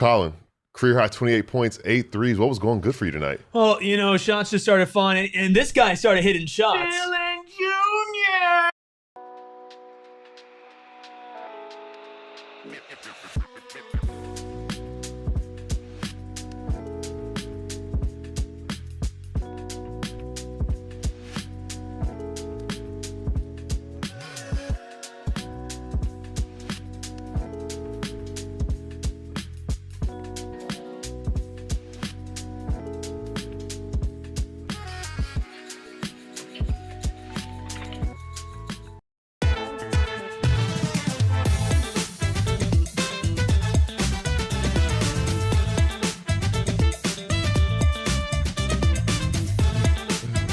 Collin, career high 28 points, 8 threes. What was going good for you tonight? Well, you know, shots just started falling, and this guy started hitting shots. Dillon Jr.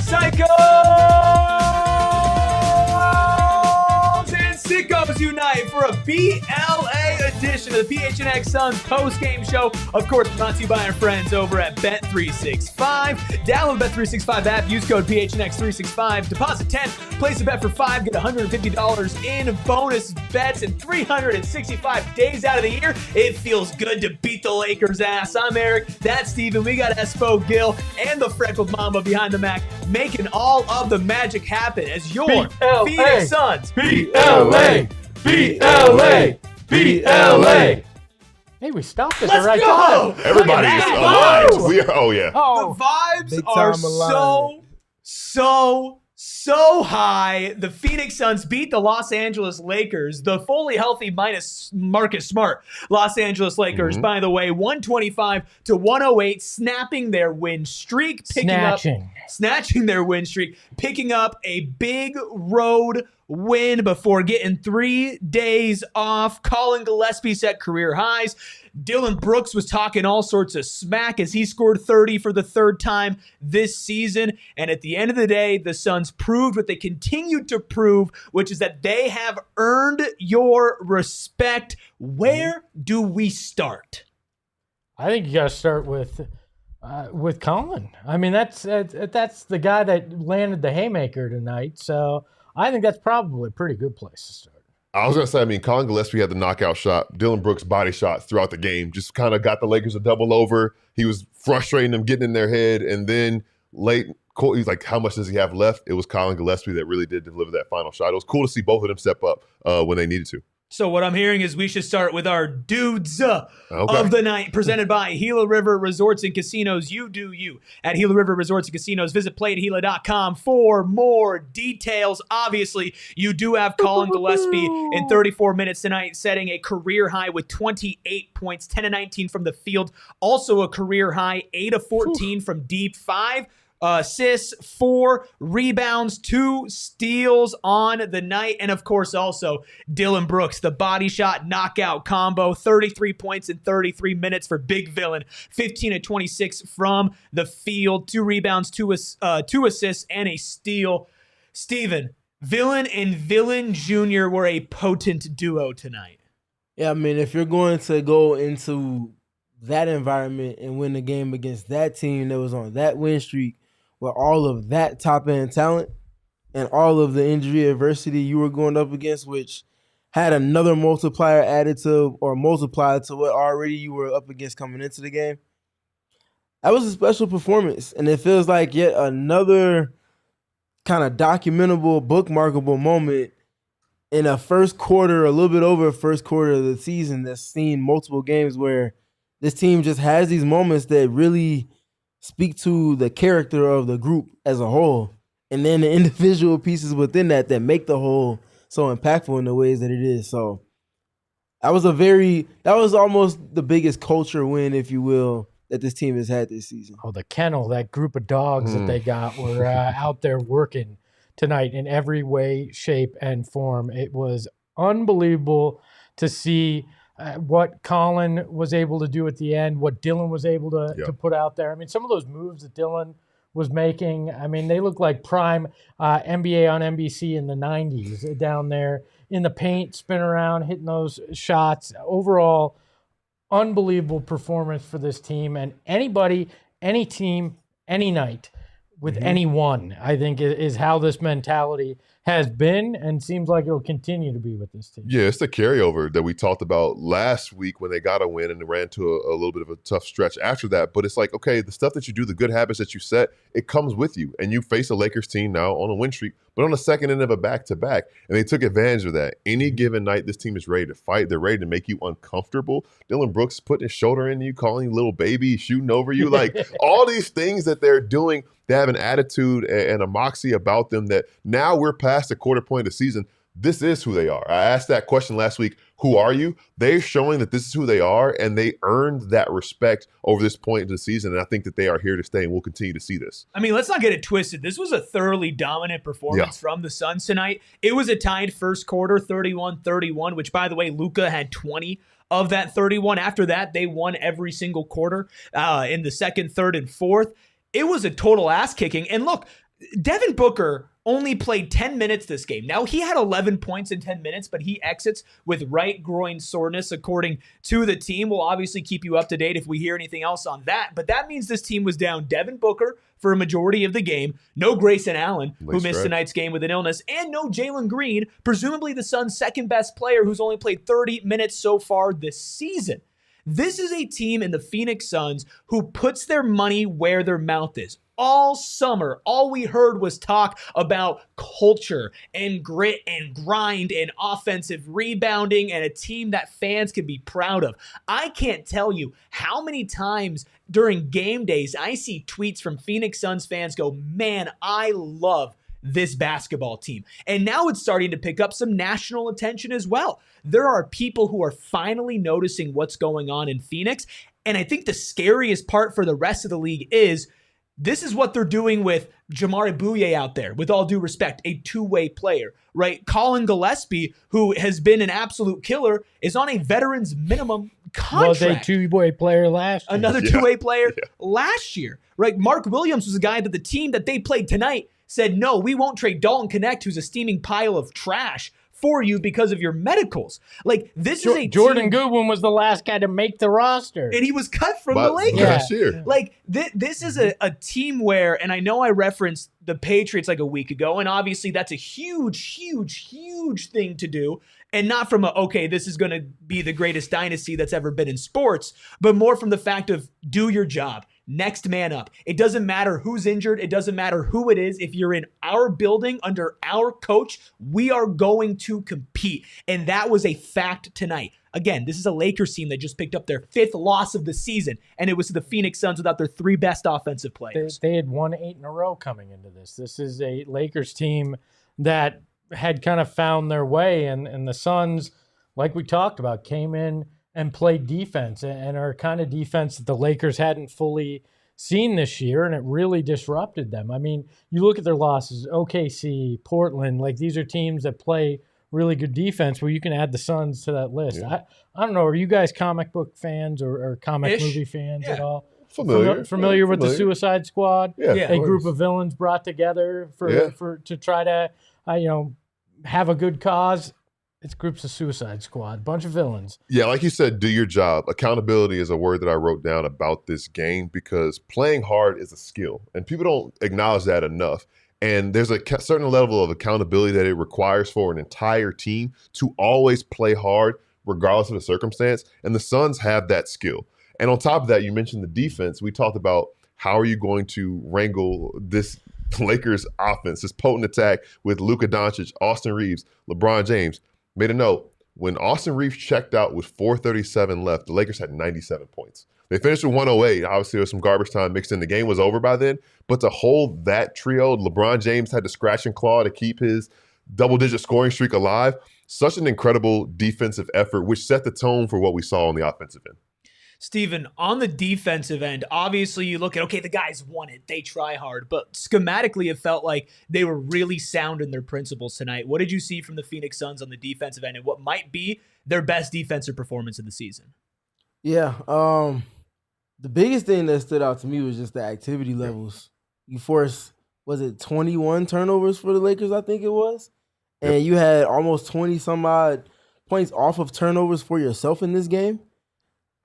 Psychos and Sickos unite for a BLA edition of the PHNX Suns post-game show. Of course, brought to you by our friends over at Bet365. Download the Bet365 app. Use code PHNX365. Deposit 10. Place a bet for 5. Get $150 in bonus bets and 365 days out of the year. It feels good to beat the Lakers' ass. I'm Eric. That's Steven. We got Espo, Gil, and the freckled mama behind the Mac, making all of the magic happen as your Phoenix Suns. BLA! BLA! BLA! Hey, we stopped at Let's the right go! time. Everybody is alive. We are, oh, yeah. Oh, The vibes Big are time alive. so high. The Phoenix Suns beat the Los Angeles Lakers, the fully healthy minus Marcus Smart Los Angeles Lakers, by the way, 125-108, snapping their win streak, snatching their win streak, picking up a big road win before getting 3 days off. Collin Gillespie set career highs. Dillon Brooks was talking all sorts of smack as he scored 30 for the third time this season. And at the end of the day, the Suns proved what they continued to prove, which is that they have earned your respect. Where do we start? I think you got to start with Collin. I mean, that's the guy that landed the haymaker tonight. So I think that's probably a pretty good place to start. I was going to say, I mean, Collin Gillespie had the knockout shot. Dillon Brooks' body shots throughout the game just kind of got the Lakers a double over. He was frustrating them, getting in their head. And then late, he's like, how much does he have left? It was Collin Gillespie that really did deliver that final shot. It was cool to see both of them step up when they needed to. So what I'm hearing is we should start with our dudes of the night, presented by Gila River Resorts and Casinos. You do you. At Gila River Resorts and Casinos, visit playatgila.com for more details. Obviously, you do have Collin Gillespie in 34 minutes tonight, setting a career high with 28 points, 10 of 19 from the field. Also a career high, 8 of 14 from deep, 5 assists, 4 rebounds, 2 steals on the night. And of course, also Dillon Brooks, the body shot knockout combo, 33 points in 33 minutes for Big Villain, 15 of 26 from the field, 2 rebounds, 2 assists, and a steal. Steven, Villain and Villain Jr. were a potent duo tonight. Yeah, I mean, if you're going to go into that environment and win the game against that team that was on that win streak with all of that top-end talent and all of the injury adversity you were going up against, which had another multiplier added to or multiplied to what already you were up against coming into the game, that was a special performance. And it feels like yet another kind of documentable, bookmarkable moment in a first quarter, a little bit over a first quarter of the season that's seen multiple games where this team just has these moments that really speak to the character of the group as a whole, and then the individual pieces within that make the whole so impactful in the ways that it is. So that was almost the biggest culture win, if you will, that this team has had this season. Oh, the kennel, that group of dogs that they got were out there working tonight in every way, shape, and form. It was unbelievable to see what Collin was able to do at the end, what Dillon was able to put out there. I mean, some of those moves that Dillon was making, I mean, they look like prime NBA on NBC in the 90s down there in the paint, spin around, hitting those shots. Overall, unbelievable performance for this team. And anybody, any team, any night with anyone, I think, is how this mentality has been and seems like it'll continue to be with this team. Yeah, it's the carryover that we talked about last week when they got a win and they ran into a little bit of a tough stretch after that. But it's like, okay, the stuff that you do, the good habits that you set, it comes with you. And you face a Lakers team now on a win streak, but on the second end of a back-to-back. And they took advantage of that. Any given night, this team is ready to fight. They're ready to make you uncomfortable. Dillon Brooks putting his shoulder in you, calling you little baby, shooting over you. Like all these things that they're doing, they have an attitude and a moxie about them that now we're past the quarter point of the season. This is who they are. I asked that question last week. Who are you? They're showing that this is who they are, and they earned that respect over this point of the season. And I think that they are here to stay, and we'll continue to see this. I mean, let's not get it twisted. This was a thoroughly dominant performance from the Suns tonight. It was a tied first quarter, 31-31, which, by the way, Luka had 20 of that 31. After that, they won every single quarter in the second, third, and fourth. It was a total ass kicking. And look, Devin Booker only played 10 minutes this game. Now, he had 11 points in 10 minutes, but he exits with right groin soreness, according to the team. We'll obviously keep you up to date if we hear anything else on that. But that means this team was down Devin Booker for a majority of the game, no Grayson Allen, who missed tonight's game with an illness, and no Jalen Green, presumably the Suns' second best player, who's only played 30 minutes so far this season. This is a team in the Phoenix Suns who puts their money where their mouth is. All summer, all we heard was talk about culture and grit and grind and offensive rebounding and a team that fans can be proud of. I can't tell you how many times during game days I see tweets from Phoenix Suns fans go, man, I love this basketball team. And now it's starting to pick up some national attention as well. There are people who are finally noticing what's going on in Phoenix. And I think the scariest part for the rest of the league is this is what they're doing with Jamaree Bouyea out there, with all due respect, a two-way player, right? Collin Gillespie, who has been an absolute killer, is on a veteran's minimum contract. Was a two-way player last year. Another two-way player last year, right? Mark Williams was a guy that the team that they played tonight said, no, we won't trade Dalton Connect, who's a steaming pile of trash, for you because of your medicals. Like, this is a Jordan team, Goodwin was the last guy to make the roster. and he was cut from the Lakers. Last year. Like, this is a team where, and I know I referenced the Patriots like a week ago, and obviously that's a huge, huge, huge thing to do. And not from this is going to be the greatest dynasty that's ever been in sports, but more from the fact of do your job. Next man up. It doesn't matter who's injured. It doesn't matter who it is. If you're in our building under our coach, we are going to compete. And that was a fact tonight. Again, this is a Lakers team that just picked up their 5th loss of the season, and it was to the Phoenix Suns without their 3 best offensive players. They had won 8 in a row coming into this. This is a Lakers team that had kind of found their way, and the Suns, like we talked about, came in and played defense and are kind of defense that the Lakers hadn't fully seen this year, and it really disrupted them. I mean, you look at their losses, OKC, Portland, like these are teams that play really good defense where you can add the Suns to that list. Yeah. I don't know, are you guys comic book fans or comic movie fans at all? Familiar with the Suicide Squad? Yeah, a group of villains brought together to try to have a good cause. It's groups of Suicide Squad, bunch of villains. Yeah, like you said, do your job. Accountability is a word that I wrote down about this game because playing hard is a skill, and people don't acknowledge that enough. And there's a certain level of accountability that it requires for an entire team to always play hard regardless of the circumstance, and the Suns have that skill. And on top of that, you mentioned the defense. We talked about how are you going to wrangle this Lakers offense, this potent attack with Luka Doncic, Austin Reeves, LeBron James. Made a note, when Austin Reeves checked out with 4:37 left, the Lakers had 97 points. They finished with 108. Obviously, there was some garbage time mixed in. The game was over by then. But to hold that trio, LeBron James had to scratch and claw to keep his double-digit scoring streak alive. Such an incredible defensive effort, which set the tone for what we saw on the offensive end. Steven, on the defensive end, obviously you look at, the guys won it. They try hard. But schematically, it felt like they were really sound in their principles tonight. What did you see from the Phoenix Suns on the defensive end and what might be their best defensive performance of the season? Yeah, the biggest thing that stood out to me was just the activity levels. You forced, 21 turnovers for the Lakers, I think it was? And you had almost 20-some-odd points off of turnovers for yourself in this game.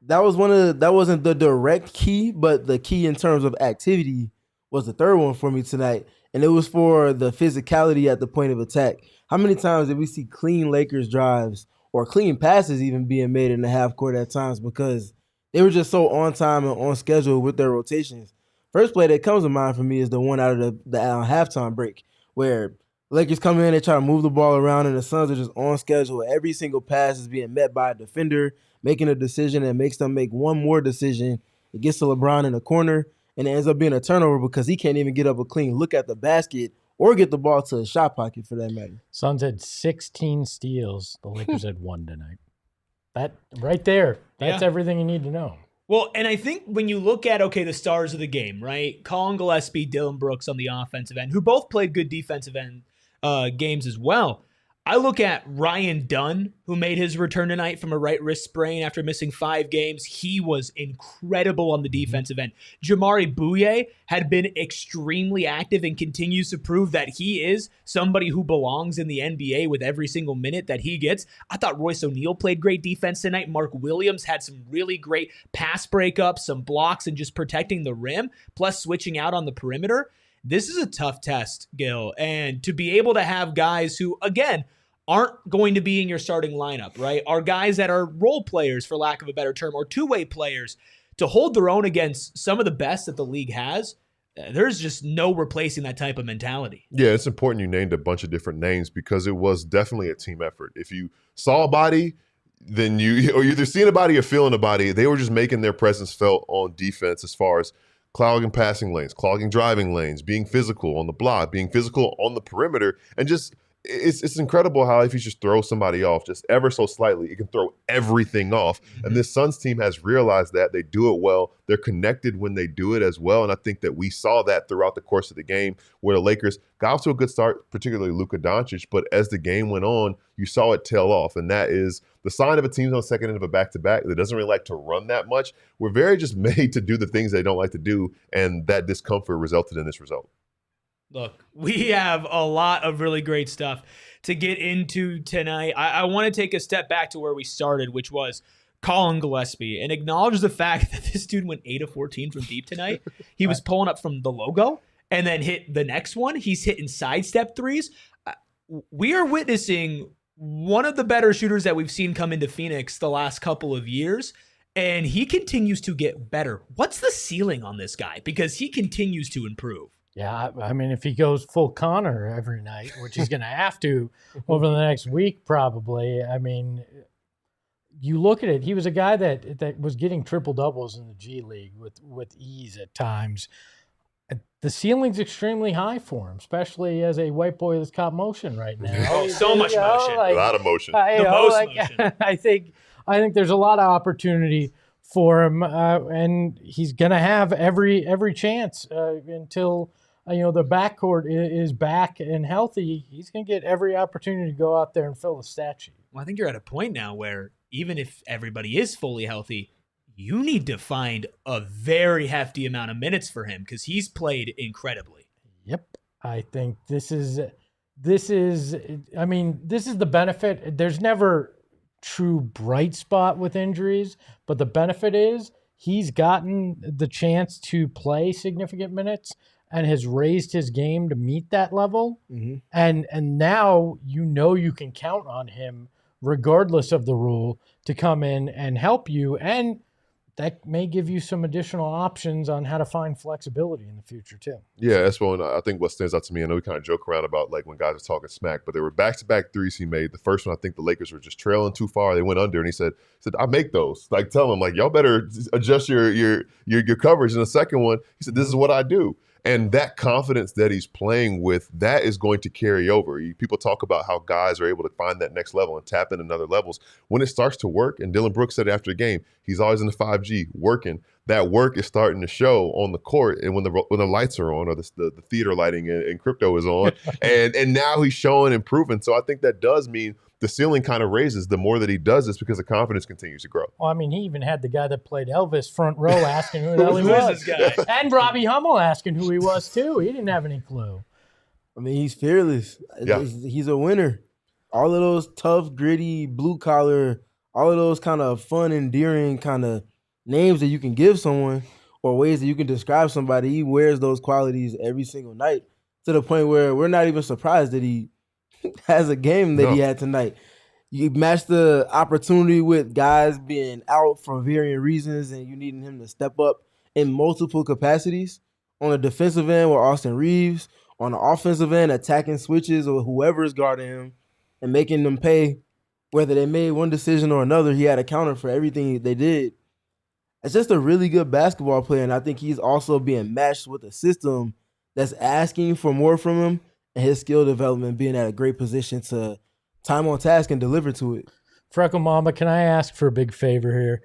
That wasn't the direct key, but the key in terms of activity was the third one for me tonight, and it was for the physicality at the point of attack. How many times did we see clean Lakers drives or clean passes even being made in the half court at times because they were just so on time and on schedule with their rotations? First play that comes to mind for me is the one out of the halftime break where Lakers come in, they try to move the ball around, and the Suns are just on schedule. Every single pass is being met by a defender, making a decision that makes them make one more decision. It gets to LeBron in the corner, and it ends up being a turnover because he can't even get up a clean look at the basket or get the ball to a shot pocket for that matter. Suns had 16 steals. The Lakers had 1 tonight. That right there, that's everything you need to know. Well, and I think when you look at, the stars of the game, right? Collin, Gillespie, Dillon Brooks on the offensive end, who both played good defensive end games as well. I look at Ryan Dunn, who made his return tonight from a right wrist sprain after missing 5 games. He was incredible on the defensive end. Jamaree Bouyea had been extremely active and continues to prove that he is somebody who belongs in the NBA with every single minute that he gets. I thought Royce O'Neale played great defense tonight. Mark Williams had some really great pass breakups, some blocks, and just protecting the rim, plus switching out on the perimeter. This is a tough test, Gil, and to be able to have guys who, again, aren't going to be in your starting lineup, right, are guys that are role players, for lack of a better term, or two-way players, to hold their own against some of the best that the league has, there's just no replacing that type of mentality. Yeah, it's important you named a bunch of different names because it was definitely a team effort. If you saw a body, then you either seeing a body or feeling a body. They were just making their presence felt on defense as far as clogging passing lanes, clogging driving lanes, being physical on the block, being physical on the perimeter, and just it's incredible how if you just throw somebody off just ever so slightly, it can throw everything off. Mm-hmm. And this Suns team has realized that. They do it well. They're connected when they do it as well. And I think that we saw that throughout the course of the game where the Lakers got off to a good start, particularly Luka Doncic. But as the game went on, you saw it tail off. And that is the sign of a team on the second end of a back-to-back that doesn't really like to run that much. We're very just made to do the things they don't like to do. And that discomfort resulted in this result. Look, we have a lot of really great stuff to get into tonight. I want to take a step back to where we started, which was Collin Gillespie, and acknowledge the fact that this dude went 8 of 14 from deep tonight. He was pulling up from the logo and then hit the next one. He's hitting sidestep threes. We are witnessing one of the better shooters that we've seen come into Phoenix the last couple of years, and he continues to get better. What's the ceiling on this guy? Because he continues to improve. Yeah, I mean, if he goes full Connor every night, which he's going to have to over the next week probably, I mean, you look at it, he was a guy that was getting triple-doubles in the G League with ease at times. The ceiling's extremely high for him, especially as a white boy that's caught motion right now. Oh, so much motion. A lot of motion. The most motion. I think there's a lot of opportunity for him, and he's going to have every chance until the backcourt is back and healthy. He's going to get every opportunity to go out there and fill the stat sheet. Well, I think you're at a point now where even if everybody is fully healthy, you need to find a very hefty amount of minutes for him because he's played incredibly. Yep. I think this is the benefit. There's never true bright spot with injuries, but the benefit is he's gotten the chance to play significant minutes and has raised his game to meet that level. Mm-hmm. And now you can count on him regardless of the rule to come in and help you, and that may give you some additional options on how to find flexibility in the future too. Yeah, that's one. I think what stands out to me, I know we kind of joke around about like when guys are talking smack, but there were back-to-back threes he made. The first one, I think the Lakers were just trailing too far. They went under, and he said, I make those. Like, tell him, like, y'all better adjust your coverage. And the second one, he said, this is what I do. And that confidence that he's playing with, that is going to carry over. People talk about how guys are able to find that next level and tap into other levels. When it starts to work, and Dillon Brooks said after the game, he's always in the 5G working. That work is starting to show on the court, and when the lights are on, or the theater lighting and crypto is on, and now he's showing and proving. So I think that does mean the ceiling kind of raises the more that he does this because the confidence continues to grow. Well, I mean, he even had the guy that played Elvis front row asking who the hell he was. This guy? And Robbie Hummel asking who he was, too. He didn't have any clue. I mean, he's fearless. Yeah. He's a winner. All of those tough, gritty, blue-collar, all of those kind of fun, endearing kind of names that you can give someone or ways that you can describe somebody, he wears those qualities every single night to the point where we're not even surprised that he has a game that he had tonight. You match the opportunity with guys being out for varying reasons and you needing him to step up in multiple capacities. On the defensive end with Austin Reeves, on the offensive end, attacking switches or whoever is guarding him and making them pay, whether they made one decision or another, he had a counter for everything they did. It's just a really good basketball player, and I think he's also being matched with a system that's asking for more from him and his skill development being at a great position to time on task and deliver to it. Freckle Mamba, can I ask for a big favor here?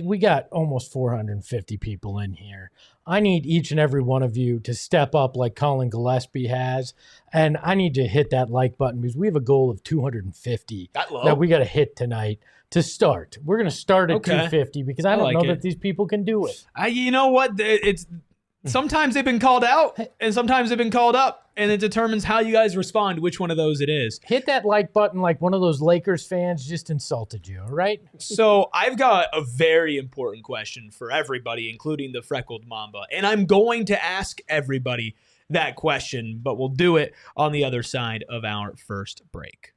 We got almost 450 people in here. I need each and every one of you to step up like Collin Gillespie has, and I need to hit that like button because we have a goal of 250 that we got to hit tonight to start. We're going to start at 250 because I don't know that these people can do it. You know what? It's sometimes they've been called out and sometimes they've been called up, and it determines how you guys respond, which one of those it is. Hit that like button like one of those Lakers fans just insulted you, all right? So I've got a very important question for everybody, including the Freckled Mamba, and I'm going to ask everybody that question, but we'll do it on the other side of our first break.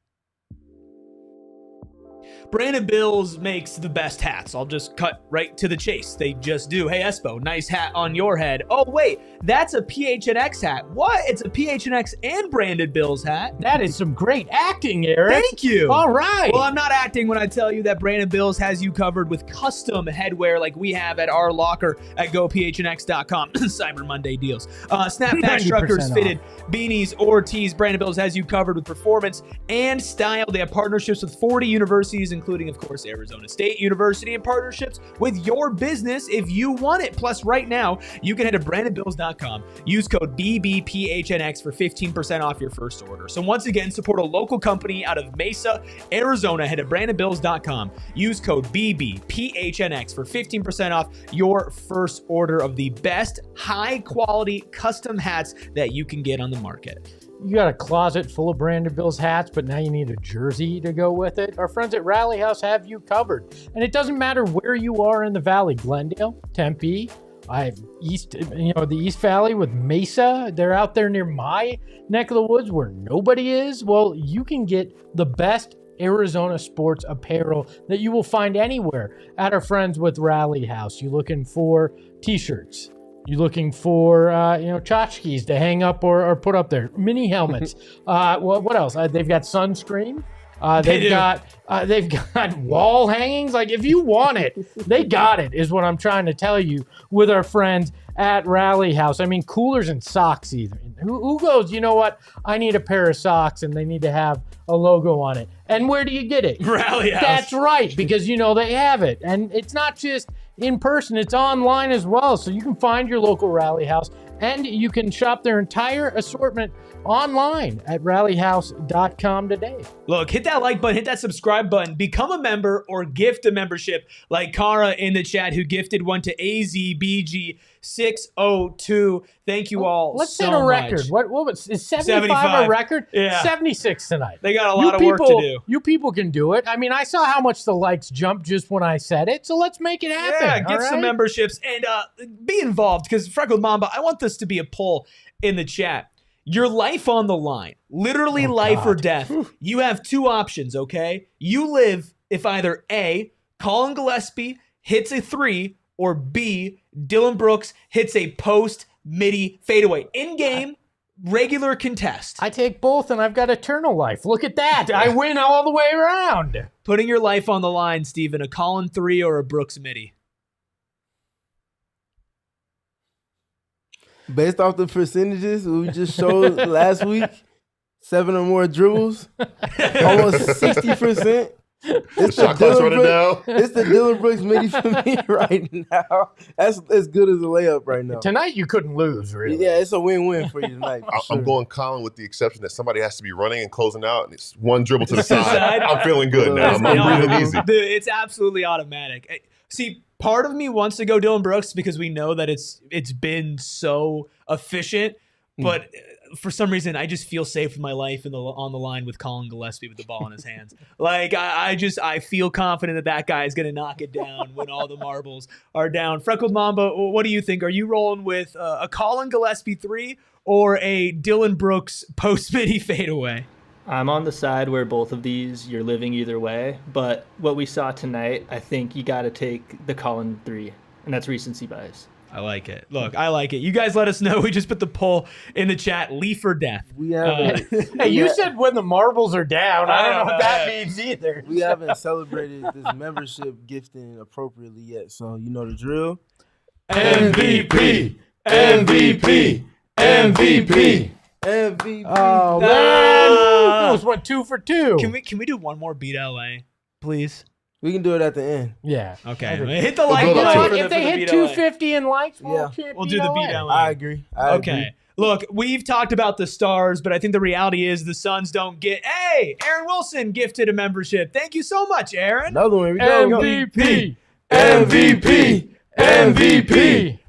Brandon Bills makes the best hats. I'll just cut right to the chase. They just do. Hey, Espo, nice hat on your head. Oh, wait, that's a PHNX hat. What? It's a PHNX and Brandon Bills hat. That is some great acting, Eric. Thank you. All right. Well, I'm not acting when I tell you that Brandon Bills has you covered with custom headwear like we have at our locker at gophnx.com. Cyber Monday deals. Snapback truckers, fitted beanies or tees. Brandon Bills has you covered with performance and style. They have partnerships with 40 universities, including, of course, Arizona State University, and partnerships with your business if you want it. Plus, right now, you can head to brandonbills.com. Use code BBPHNX for 15% off your first order. So once again, support a local company out of Mesa, Arizona. Head to brandonbills.com. Use code BBPHNX for 15% off your first order of the best high-quality custom hats that you can get on the market. You got a closet full of Brandon Bills hats, but now you need a jersey to go with it. Our friends at Rally House have you covered. And it doesn't matter where you are in the valley, Glendale, Tempe, the East Valley with Mesa. They're out there near my neck of the woods where nobody is. Well, you can get the best Arizona sports apparel that you will find anywhere at our friends with Rally House. You looking for t-shirts? You looking for, tchotchkes to hang up or put up there? Mini helmets. What else? They've got sunscreen. They've got wall hangings. Like, if you want it, they got it, is what I'm trying to tell you with our friends at Rally House. I mean, coolers and socks even. Who goes, you know what? I need a pair of socks and they need to have a logo on it. And where do you get it? Rally House. That's right, because they have it. And it's not just in person, it's online as well. So you can find your local Rally House and you can shop their entire assortment online at rallyhouse.com today. Look, hit that like button, hit that subscribe button, become a member or gift a membership like Kara in the chat who gifted one to AZBG602. Thank you all Let's so set a much. record. What was is 75 a record? Yeah. 76 tonight. They got a lot of work to do. You people can do it. I mean, I saw how much the likes jumped just when I said it, so let's make it happen. Yeah, get some memberships and be involved, because Freckled Mamba, I want this to be a poll in the chat. Your life on the line, literally life or death. You have two options, okay? You live if either A, Collin Gillespie hits a three, or B, Dillon Brooks hits a post midi fadeaway. In-game, regular contest. I take both and I've got eternal life. Look at that. I win all the way around. Putting your life on the line, Steven, a Collin three or a Brooks midi? Based off the percentages we just showed last week, 7 or more dribbles, almost 60%. It's the Dillon Brooks midi for me right now. That's as good as a layup right now. Tonight you couldn't lose, really. Yeah, it's a win-win for you tonight. I'm going Collin with the exception that somebody has to be running and closing out, and it's one dribble to the side. I'm feeling good now. I'm breathing easy. Dude, it's absolutely automatic. See, part of me wants to go Dillon Brooks because we know that it's been so efficient, but for some reason, I just feel safe with my life on the line with Collin Gillespie with the ball in his hands. Like, I feel confident that guy is going to knock it down when all the marbles are down. Freckled Mamba, what do you think? Are you rolling with a Collin Gillespie 3 or a Dillon Brooks post-midi fadeaway? I'm on the side where both of these, you're living either way. But what we saw tonight, I think you got to take the Collin 3, and that's recency bias. I like it. Look, I like it. You guys let us know. We just put the poll in the chat. Leaf or death? We haven't. Hey, you said when the marbles are down. I don't know what that means either. We haven't celebrated this membership gifting appropriately yet, so you know the drill. MVP, MVP, MVP. MVP. Oh man, almost went 2 for 2. Can we do one more beat LA, please? We can do it at the end. Yeah. Okay. Hit the like. You know what? If they hit 250 in likes, we'll do the beat LA. I agree. Okay. Look, we've talked about the stars, but I think the reality is the Suns don't get. Hey, Aaron Wilson gifted a membership. Thank you so much, Aaron. Another one. Here we go. MVP, MVP, MVP.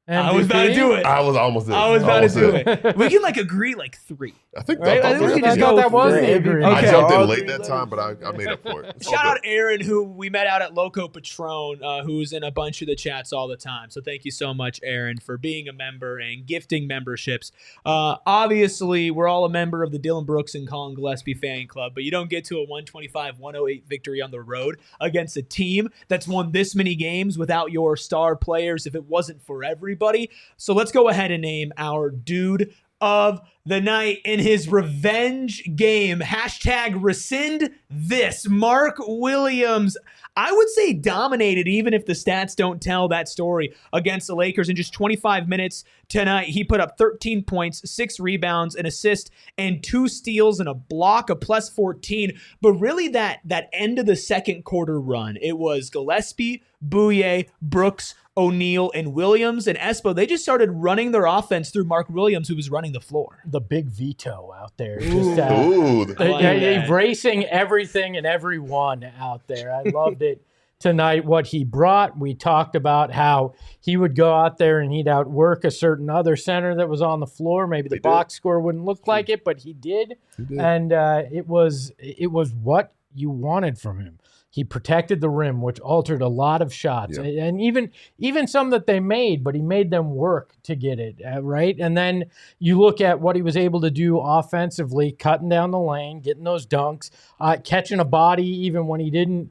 I was about to do it. I was almost there. I was about to do it. We can agree 3. I think Right? I I think we can I just thought go that was for the it. agreement. I Okay. jumped in All late three that of time, but I made up for it. Shout out Aaron, who we met out at Loco Patron, who's in a bunch of the chats all the time. So thank you so much, Aaron, for being a member and gifting memberships. Obviously, we're all a member of the Dillon Brooks and Collin Gillespie fan club, but you don't get to a 125-108 victory on the road against a team that's won this many games without your star players if it wasn't for everybody. So let's go ahead and name our dude of the night in his revenge game. Hashtag rescind this. Mark Williams, I would say dominated, even if the stats don't tell that story, against the Lakers in just 25 minutes tonight. He put up 13 points, 6 rebounds, an assist, and 2 steals and a block, a plus 14. But really that end of the second quarter run, it was Gillespie, Bouyea, Brooks, O'Neale, and Williams. And Espo, they just started running their offense through Mark Williams, who was running the floor. The big veto out there. Ooh. Erasing everything and everyone out there. I loved it tonight, what he brought. We talked about how he would go out there and he'd outwork a certain other center that was on the floor. Maybe the box score wouldn't look like it, but he did. And it was what you wanted from him. He protected the rim, which altered a lot of shots, and even some that they made, but he made them work to get it, right? And then you look at what he was able to do offensively, cutting down the lane, getting those dunks, catching a body even when he didn't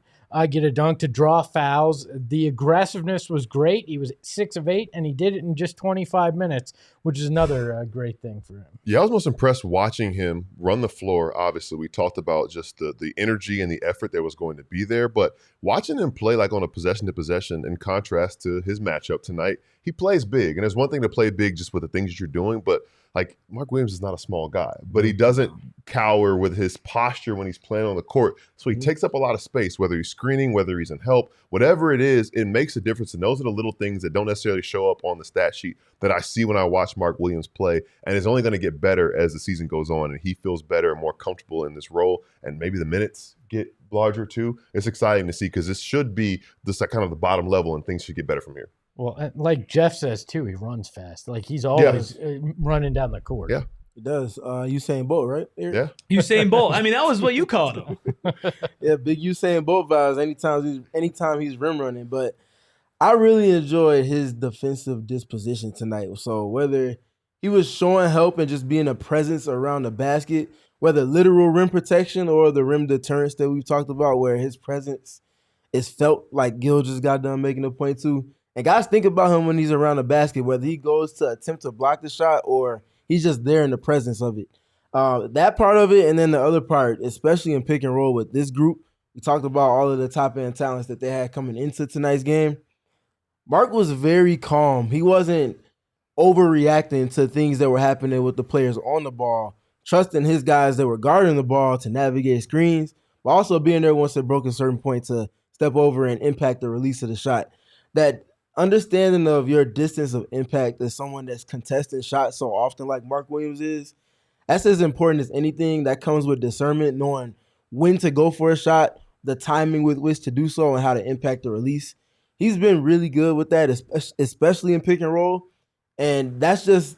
get a dunk to draw fouls. The aggressiveness was great. He was 6 of 8, and he did it in just 25 minutes, which is another great thing for him. Yeah, I was most impressed watching him run the floor. Obviously, we talked about just the energy and the effort that was going to be there, but watching him play like on a possession-to-possession in contrast to his matchup tonight, he plays big. And there's one thing to play big just with the things that you're doing, but like Mark Williams is not a small guy, but he doesn't cower with his posture when he's playing on the court. So he takes up a lot of space, whether he's screening, whether he's in help, whatever it is, it makes a difference. And those are the little things that don't necessarily show up on the stat sheet that I see when I watch Mark Williams play. And it's only going to get better as the season goes on. And he feels better and more comfortable in this role. And maybe the minutes get larger too. It's exciting to see because this should be this kind of the bottom level and things should get better from here. Well, like Jeff says too, he runs fast. Like he's always running down the court. Yeah. He does. Usain Bolt, right? Yeah. Usain Bolt. I mean, that was what you called him. Yeah, big Usain Bolt vibes anytime he's rim running. But I really enjoyed his defensive disposition tonight. So whether he was showing help and just being a presence around the basket, whether literal rim protection or the rim deterrence that we've talked about, where his presence is felt, like Gil just got done making a point too. And guys, think about him when he's around the basket, whether he goes to attempt to block the shot or he's just there in the presence of it. That part of it, and then the other part, especially in pick and roll with this group, we talked about all of the top-end talents that they had coming into tonight's game. Mark was very calm. He wasn't overreacting to things that were happening with the players on the ball, trusting his guys that were guarding the ball to navigate screens, but also being there once it broke a certain point to step over and impact the release of the shot. That understanding of your distance of impact as someone that's contesting shots so often like Mark Williams is, that's as important as anything. That comes with discernment, knowing when to go for a shot, the timing with which to do so, and how to impact the release. He's been really good with that, especially in pick and roll. And that's just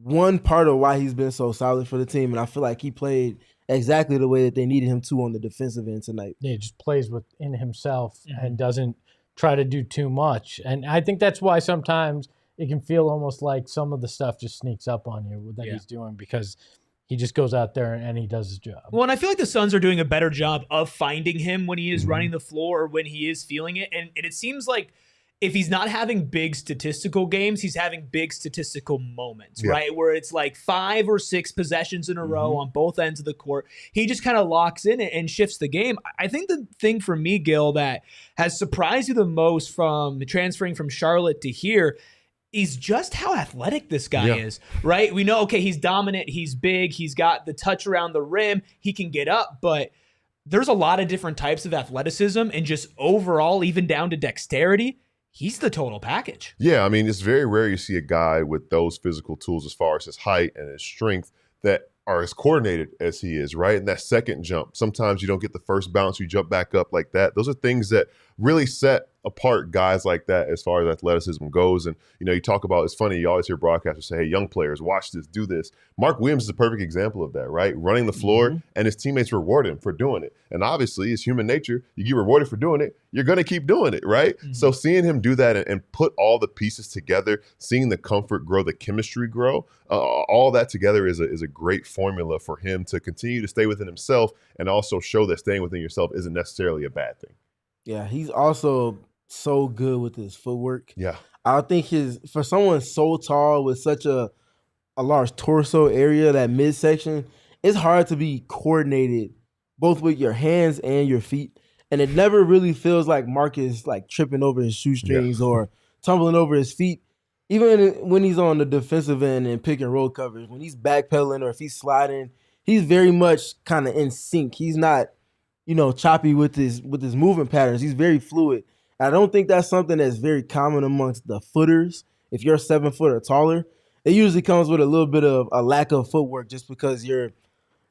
one part of why he's been so solid for the team, and I feel like he played exactly the way that they needed him to on the defensive end tonight. Yeah, he just plays within himself and doesn't try to do too much. And I think that's why sometimes it can feel almost like some of the stuff just sneaks up on you that he's doing, because he just goes out there and he does his job. Well, and I feel like the Suns are doing a better job of finding him when he is running the floor or when he is feeling it. And it seems like if he's not having big statistical games, he's having big statistical moments, right? Where it's like 5 or 6 possessions in a row on both ends of the court. He just kind of locks in it and shifts the game. I think the thing for me, Gil, that has surprised you the most from transferring from Charlotte to here is just how athletic this guy is, right? We know, okay, he's dominant, he's big, he's got the touch around the rim, he can get up, but there's a lot of different types of athleticism, and just overall, even down to dexterity, he's the total package. Yeah, I mean, it's very rare you see a guy with those physical tools as far as his height and his strength that are as coordinated as he is, right? And that second jump, sometimes you don't get the first bounce, you jump back up like that. Those are things that really set apart guys like that as far as athleticism goes. And, you know, you talk about, it's funny, you always hear broadcasters say, hey, young players, watch this, do this. Mark Williams is a perfect example of that, right? Running the floor, and his teammates reward him for doing it. And obviously, it's human nature. You get rewarded for doing it, you're going to keep doing it, right? So seeing him do that and put all the pieces together, seeing the comfort grow, the chemistry grow, all that together is a great formula for him to continue to stay within himself and also show that staying within yourself isn't necessarily a bad thing. Yeah, he's also so good with his footwork. Yeah. I think for someone so tall with such a large torso area, that midsection, it's hard to be coordinated both with your hands and your feet. And it never really feels like Mark is like tripping over his shoestrings or tumbling over his feet. Even when he's on the defensive end and pick and roll coverage, when he's backpedaling or if he's sliding, he's very much kind of in sync. He's not, you know, choppy with his movement patterns. He's very fluid. And I don't think that's something that's very common amongst the footers. If you're 7 foot or taller, it usually comes with a little bit of a lack of footwork just because you're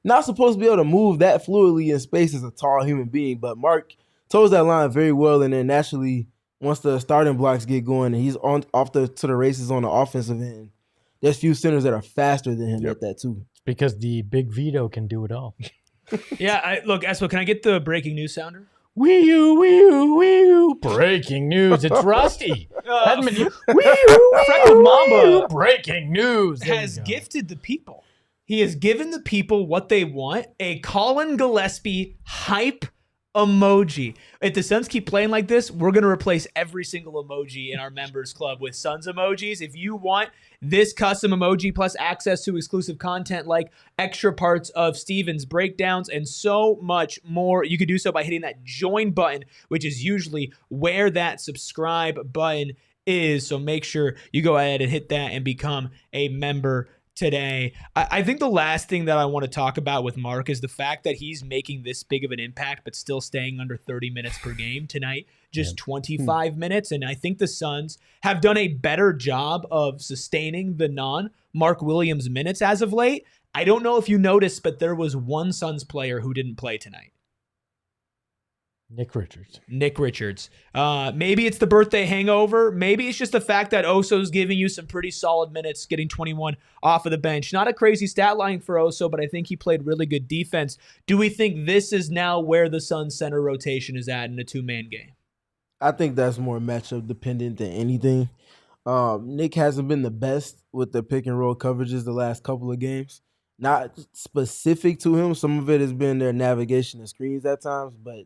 not supposed to be able to move that fluidly in space as a tall human being. But Mark toes that line very well, and then naturally, once the starting blocks get going and he's off to the races on the offensive end, there's few centers that are faster than him at that too. It's because the big Vito can do it all. Look, Espo, can I get the breaking news sounder? Wee-oo, wee-oo, wee-oo. Breaking news. It's Rusty. Freckled Mamba breaking news. has gifted the people. He has given the people what they want, a Collin Gillespie hype emoji. If the Suns keep playing like this, we're going to replace every single emoji in our members club with Suns emojis. If you want this custom emoji plus access to exclusive content like extra parts of Steven's breakdowns and so much more, you can do so by hitting that join button, which is usually where that subscribe button is. So make sure you go ahead and hit that and become a member today. I think the last thing that I want to talk about with Mark is the fact that he's making this big of an impact, but still staying under 30 minutes per game tonight, just 25 minutes. And I think the Suns have done a better job of sustaining the non-Mark Williams minutes as of late. I don't know if you noticed, but there was one Suns player who didn't play tonight. Nick Richards. Maybe it's the birthday hangover. Maybe it's just the fact that Oso's giving you some pretty solid minutes, getting 21 off of the bench. Not a crazy stat line for Oso, but I think he played really good defense. Do we think this is now where the Suns center rotation is at in a two-man game? I think that's more matchup dependent than anything. Nick hasn't been the best with the pick and roll coverages the last couple of games. Not specific to him. Some of it has been their navigation and screens at times, but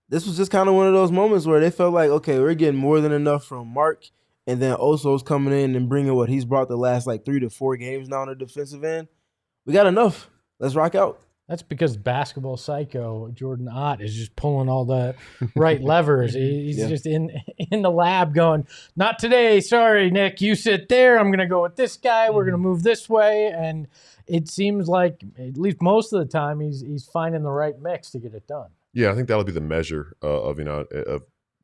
this was just kind of one of those moments where they felt like, okay, we're getting more than enough from Mark, and then Oso's coming in and bringing what he's brought the last like 3 to 4 games now on the defensive end. We got enough. Let's rock out. That's because basketball psycho Jordan Ott is just pulling all the right levers. He's just in the lab going, not today. Sorry, Nick. You sit there. I'm going to go with this guy. We're going to move this way. And it seems like, at least most of the time, he's finding the right mix to get it done. Yeah, I think that'll be the measure of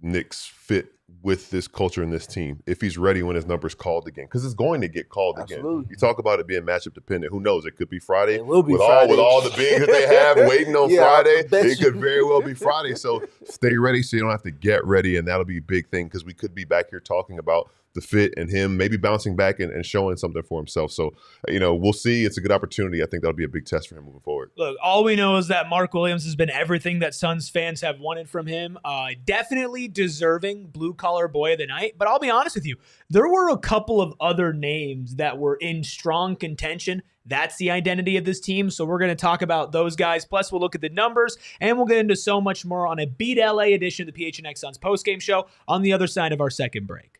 Nick's fit with this culture and this team if he's ready when his number's called again, because it's going to get called again. You talk about it being matchup dependent. Who knows? It could be Friday. It will be with Friday. With all the bigs that they have waiting on Friday. It could very well be Friday. So stay ready so you don't have to get ready, and that'll be a big thing because we could be back here talking about the fit and him maybe bouncing back and showing something for himself. So, we'll see. It's a good opportunity. I think that'll be a big test for him moving forward. Look, all we know is that Mark Williams has been everything that Suns fans have wanted from him. Definitely deserving blue-collar boy of the night. But I'll be honest with you, there were a couple of other names that were in strong contention. That's the identity of this team. So we're going to talk about those guys. Plus, we'll look at the numbers, and we'll get into so much more on a Beat LA edition of the PHNX Suns postgame show on the other side of our second break.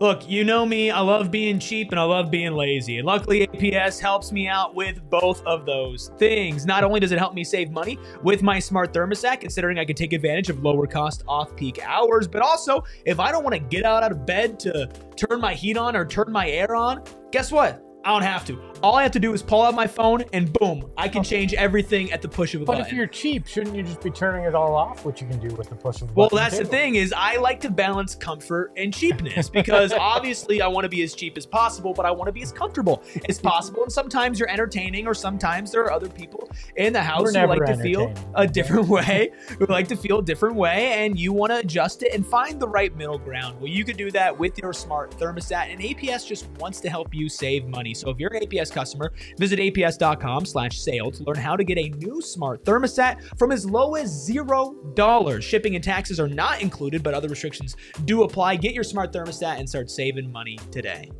Look, you know me, I love being cheap and I love being lazy. And luckily, APS helps me out with both of those things. Not only does it help me save money with my smart thermostat, considering I can take advantage of lower cost off-peak hours, but also, if I don't want to get out of bed to turn my heat on or turn my air on, guess what? I don't have to. All I have to do is pull out my phone and boom, I can change everything at the push of a button. But if you're cheap, shouldn't you just be turning it all off, which you can do with the push of a button? Well, that's the thing is I like to balance comfort and cheapness because obviously I want to be as cheap as possible, but I want to be as comfortable as possible. And sometimes you're entertaining or sometimes there are other people in the house who like to feel a different way, and you want to adjust it and find the right middle ground. Well, you can do that with your smart thermostat, and APS just wants to help you save money. So if you're an APS customer, visit aps.com/sale to learn how to get a new smart thermostat from as low as $0. Shipping and taxes are not included, but other restrictions do apply. Get your smart thermostat and start saving money today.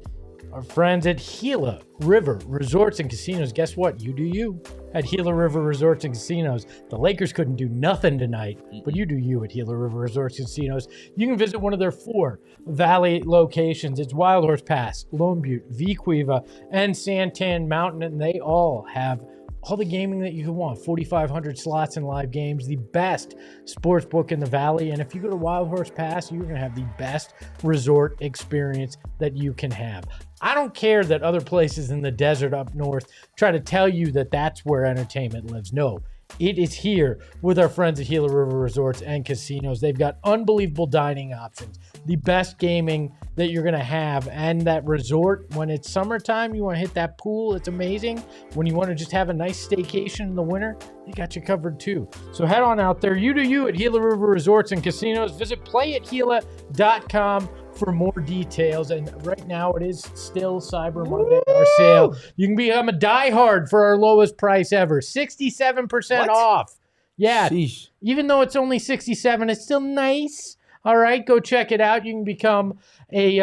Our friends at Gila River Resorts and Casinos, guess what? You do you. At Gila River Resorts and Casinos, the Lakers couldn't do nothing tonight, but you do you at Gila River Resorts and Casinos. You can visit one of their 4 Valley locations. It's Wild Horse Pass, Lone Butte, Vequiva, and Santan Mountain, and they all have all the gaming that you could want. 4,500 slots and live games, the best sports book in the Valley. And if you go to Wild Horse Pass, you're going to have the best resort experience that you can have. I don't care that other places in the desert up north try to tell you that that's where entertainment lives. No, it is here with our friends at Gila River Resorts and Casinos. They've got unbelievable dining options, the best gaming that you're going to have, and that resort, when it's summertime, you want to hit that pool, it's amazing. When you want to just have a nice staycation in the winter, they got you covered too. So head on out there. You do you at Gila River Resorts and Casinos. Visit playatgila.com for more details. And right now it is still Cyber Monday, our sale. You can become a diehard for our lowest price ever, 67% off. Yeah, Sheesh. Even though it's only 67, it's still nice. All right, go check it out. You can become a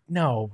No,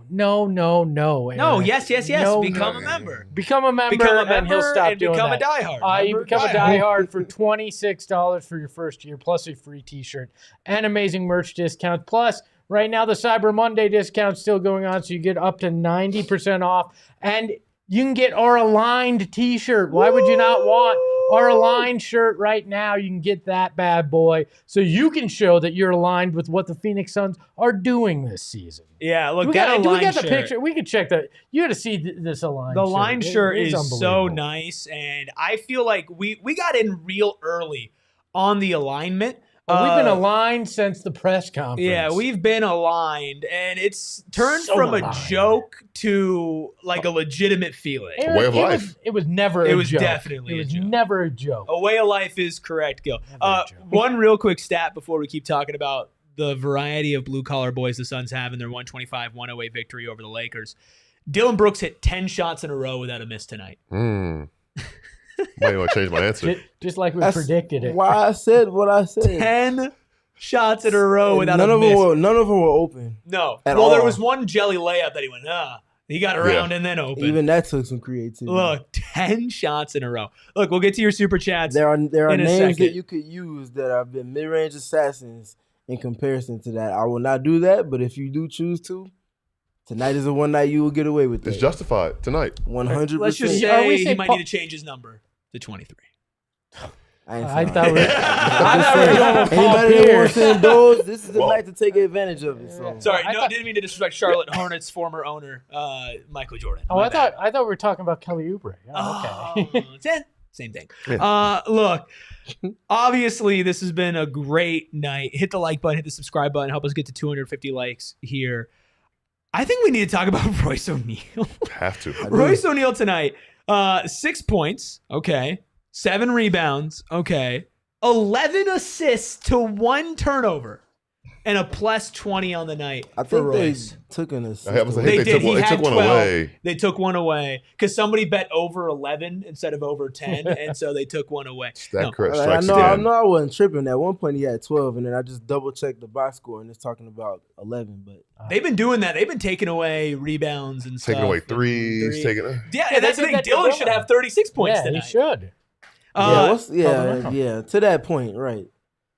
yes. Become a member. Become a member, and he'll stop doing become that. a diehard. You become a diehard for $26 for your first year, plus a free t-shirt and amazing merch discounts. Plus, right now, the Cyber Monday discount's still going on, so you get up to 90% off. And you can get our Aligned t-shirt. Why would you not want our Aligned shirt right now? You can get that bad boy so you can show that you're aligned with what the Phoenix Suns are doing this season. Yeah, look, we got the picture. We could check that. You got to see this Aligned shirt. The Aligned shirt is so nice, and I feel like we got in real early on the alignment. We've been aligned since the press conference. Yeah, we've been aligned, and it's turned from a joke to like a legitimate feeling. A way of life. It was never a joke. It was definitely a joke. Never a joke. A way of life is correct, Gil. One real quick stat before we keep talking about the variety of blue-collar boys the Suns have in their 125-108 victory over the Lakers. Dillon Brooks hit 10 shots in a row without a miss tonight. Might want to change my answer. Just like we predicted it. Why I said what I said. 10 shots in a row without a miss. None of them were open. No. Well, there was one jelly layup that he went, He got around and then open. Even that took some creativity. Look, 10 shots in a row. Look, we'll get to your super chats. There are names that you could use that have been mid-range assassins in comparison to that. I will not do that, but if you do choose to, tonight is the one night you will get away with it. It's justified tonight. 100%. Let's just say he might need to change his number to 23. I thought we were going with anybody that wants to indulge, this is the night to take advantage of it. So. Sorry, I didn't mean to disrespect Charlotte Hornets' former owner, Michael Jordan. I thought we were talking about Kelly Oubre. Oh, okay. Same thing. Look, Obviously, this has been a great night. Hit the like button, hit the subscribe button, help us get to 250 likes here. I think we need to talk about Royce O'Neale. Have to. Royce O'Neale tonight, 6 points, okay. 7 rebounds, okay. 11 assists to 1 turnover. And a plus 20 on the night. I for think Royce. they took an assist. They did. He had took one 12. away. They took one away because somebody bet over 11 instead of over 10, and so they took one away. I know I wasn't tripping. At one point he had 12, and then I just double checked the box score, and it's talking about 11. But they've been doing that. They've been taking away rebounds and stuff. Taking away threes. Yeah, and that's the thing. Dillon should have 36 points tonight. He should. To that point, right.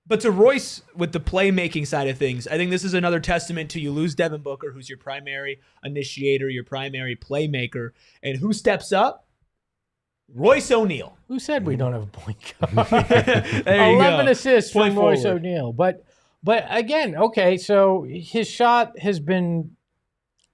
But to Royce, with the playmaking side of things, I think this is another testament to you lose Devin Booker, who's your primary initiator, your primary playmaker. And who steps up? Royce O'Neale. Who said we don't have a point guard? 11 assists from Royce O'Neale. But again, okay, so his shot has been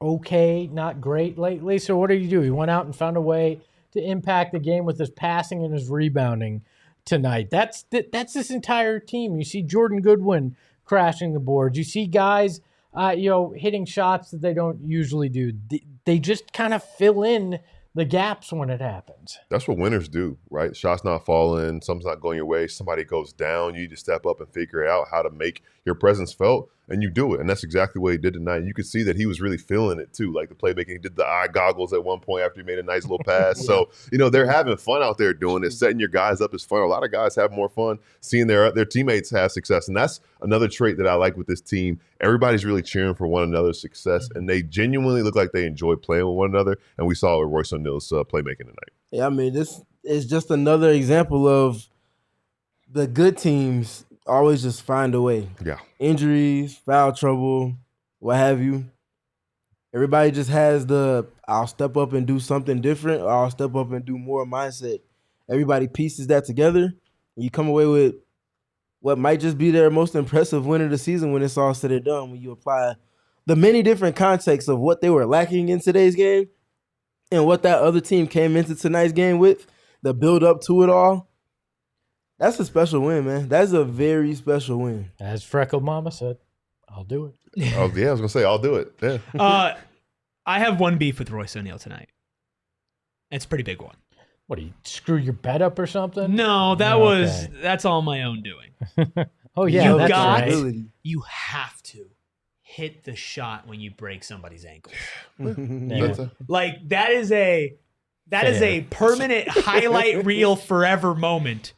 okay, not great lately. So what did he do? He went out and found a way to impact the game with his passing and his rebounding tonight. That's this entire team. You see Jordan Goodwin crashing the boards. You see guys, hitting shots that they don't usually do. They just kind of fill in the gaps when it happens. That's what winners do, right? Shots not falling, something's not going your way, somebody goes down, you need to step up and figure out how to make your presence felt, and you do it. And that's exactly what he did tonight. You could see that he was really feeling it too, like the playmaking. He did the eye goggles at one point after he made a nice little pass. So, they're having fun out there doing it. Setting your guys up is fun. A lot of guys have more fun seeing their teammates have success. And that's another trait that I like with this team. Everybody's really cheering for one another's success, and they genuinely look like they enjoy playing with one another. And we saw it with Royce O'Neale's playmaking tonight. Yeah, I mean, this is just another example of the good teams always just find a way. Yeah. Injuries, foul trouble, what have you. Everybody just has the I'll step up and do something different, or I'll step up and do more mindset. Everybody pieces that together, and you come away with what might just be their most impressive win of the season when it's all said and done, when you apply the many different contexts of what they were lacking in today's game and what that other team came into tonight's game with, the build up to it all. That's a special win, man. That's a very special win. As Freckled Mama said, I'll do it. Oh, yeah, I was going to say, I'll do it. Yeah. I have one beef with Royce O'Neale tonight. It's a pretty big one. What, do you screw your bet up or something? No, that's all my own doing. Oh, yeah, that's right. You have to hit the shot when you break somebody's ankles. Like that is a permanent highlight reel forever moment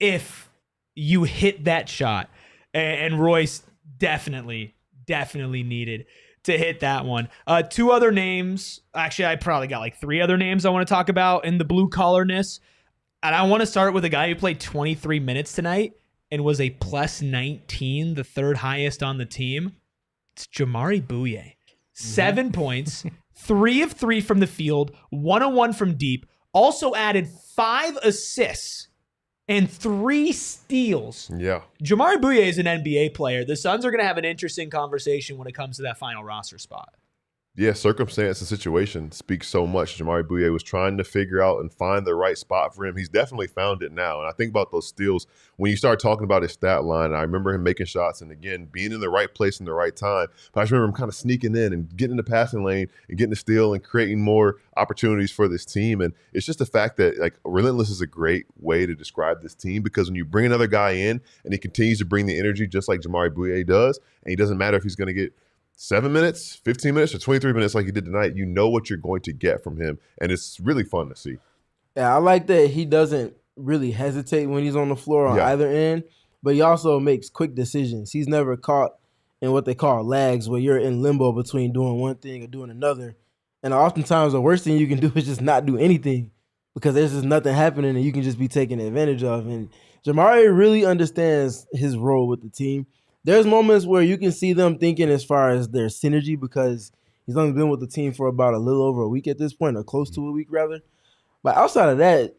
if you hit that shot. And Royce definitely needed to hit that one. 2 other names. Actually, I probably got like 3 other names I want to talk about in the blue collarness. And I want to start with a guy who played 23 minutes tonight and was a plus 19, the 3rd highest on the team. It's Jamaree Bouyea. 7 points, 3 of 3 from the field, 1 of 1 from deep. Also added 5 assists and 3 steals. Yeah. Jamaree Bouyea is an NBA player. The Suns are going to have an interesting conversation when it comes to that final roster spot. Yeah, circumstance and situation speaks so much. Jamaree Bouyea was trying to figure out and find the right spot for him. He's definitely found it now. And I think about those steals. When you start talking about his stat line, I remember him making shots and, again, being in the right place in the right time. But I just remember him kind of sneaking in and getting in the passing lane and getting a steal and creating more opportunities for this team. And it's just the fact that, like, relentless is a great way to describe this team, because when you bring another guy in and he continues to bring the energy just like Jamaree Bouyea does, and he doesn't matter if he's going to get 7 minutes, 15 minutes, or 23 minutes like he did tonight, you know what you're going to get from him, and it's really fun to see. Yeah, I like that he doesn't really hesitate when he's on the floor on either end, but he also makes quick decisions. He's never caught in what they call lags, where you're in limbo between doing one thing or doing another. And oftentimes the worst thing you can do is just not do anything, because there's just nothing happening and you can just be taken advantage of. And Jamaree really understands his role with the team. There's moments where you can see them thinking as far as their synergy, because he's only been with the team for about a little over a week at this point, or close to a week rather. But outside of that,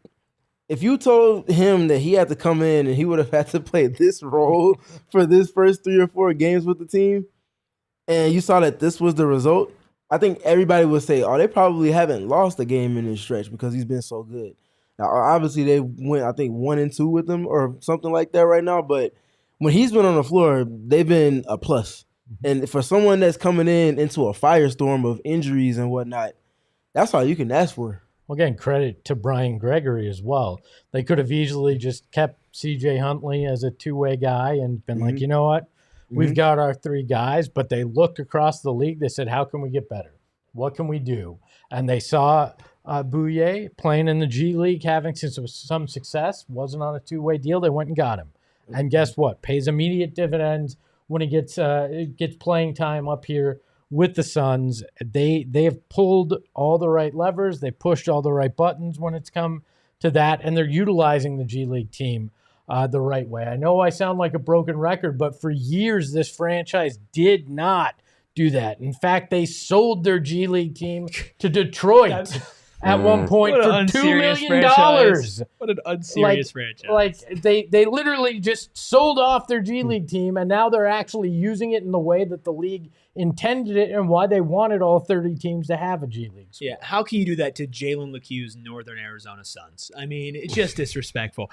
if you told him that he had to come in and he would have had to play this role for this first 3 or 4 games with the team, and you saw that this was the result, I think everybody would say, oh, they probably haven't lost a game in this stretch because he's been so good. Now, obviously, they went, I think, 1-2 with him or something like that right now. But when he's been on the floor, they've been a plus. And for someone that's coming into a firestorm of injuries and whatnot, that's all you can ask for. Well, again, credit to Brian Gregory as well. They could have easily just kept C.J. Huntley as a two-way guy and been like, you know what? We've got our three guys, but they looked across the league. They said, how can we get better? What can we do? And they saw Bouyea playing in the G League, having some success, wasn't on a two-way deal. They went and got him. And guess what? Pays immediate dividends when he gets playing time up here with the Suns. They have pulled all the right levers. They pushed all the right buttons when it's come to that, and they're utilizing the G League team the right way. I know I sound like a broken record, but for years this franchise did not do that. In fact, they sold their G League team to Detroit at one point for $2 million. What an unserious franchise. Like they literally just sold off their G League team, and now they're actually using it in the way that the league intended it and why they wanted all 30 teams to have a G League squad. Yeah, how can you do that to Jalen LeCue's Northern Arizona Suns? I mean, it's just disrespectful.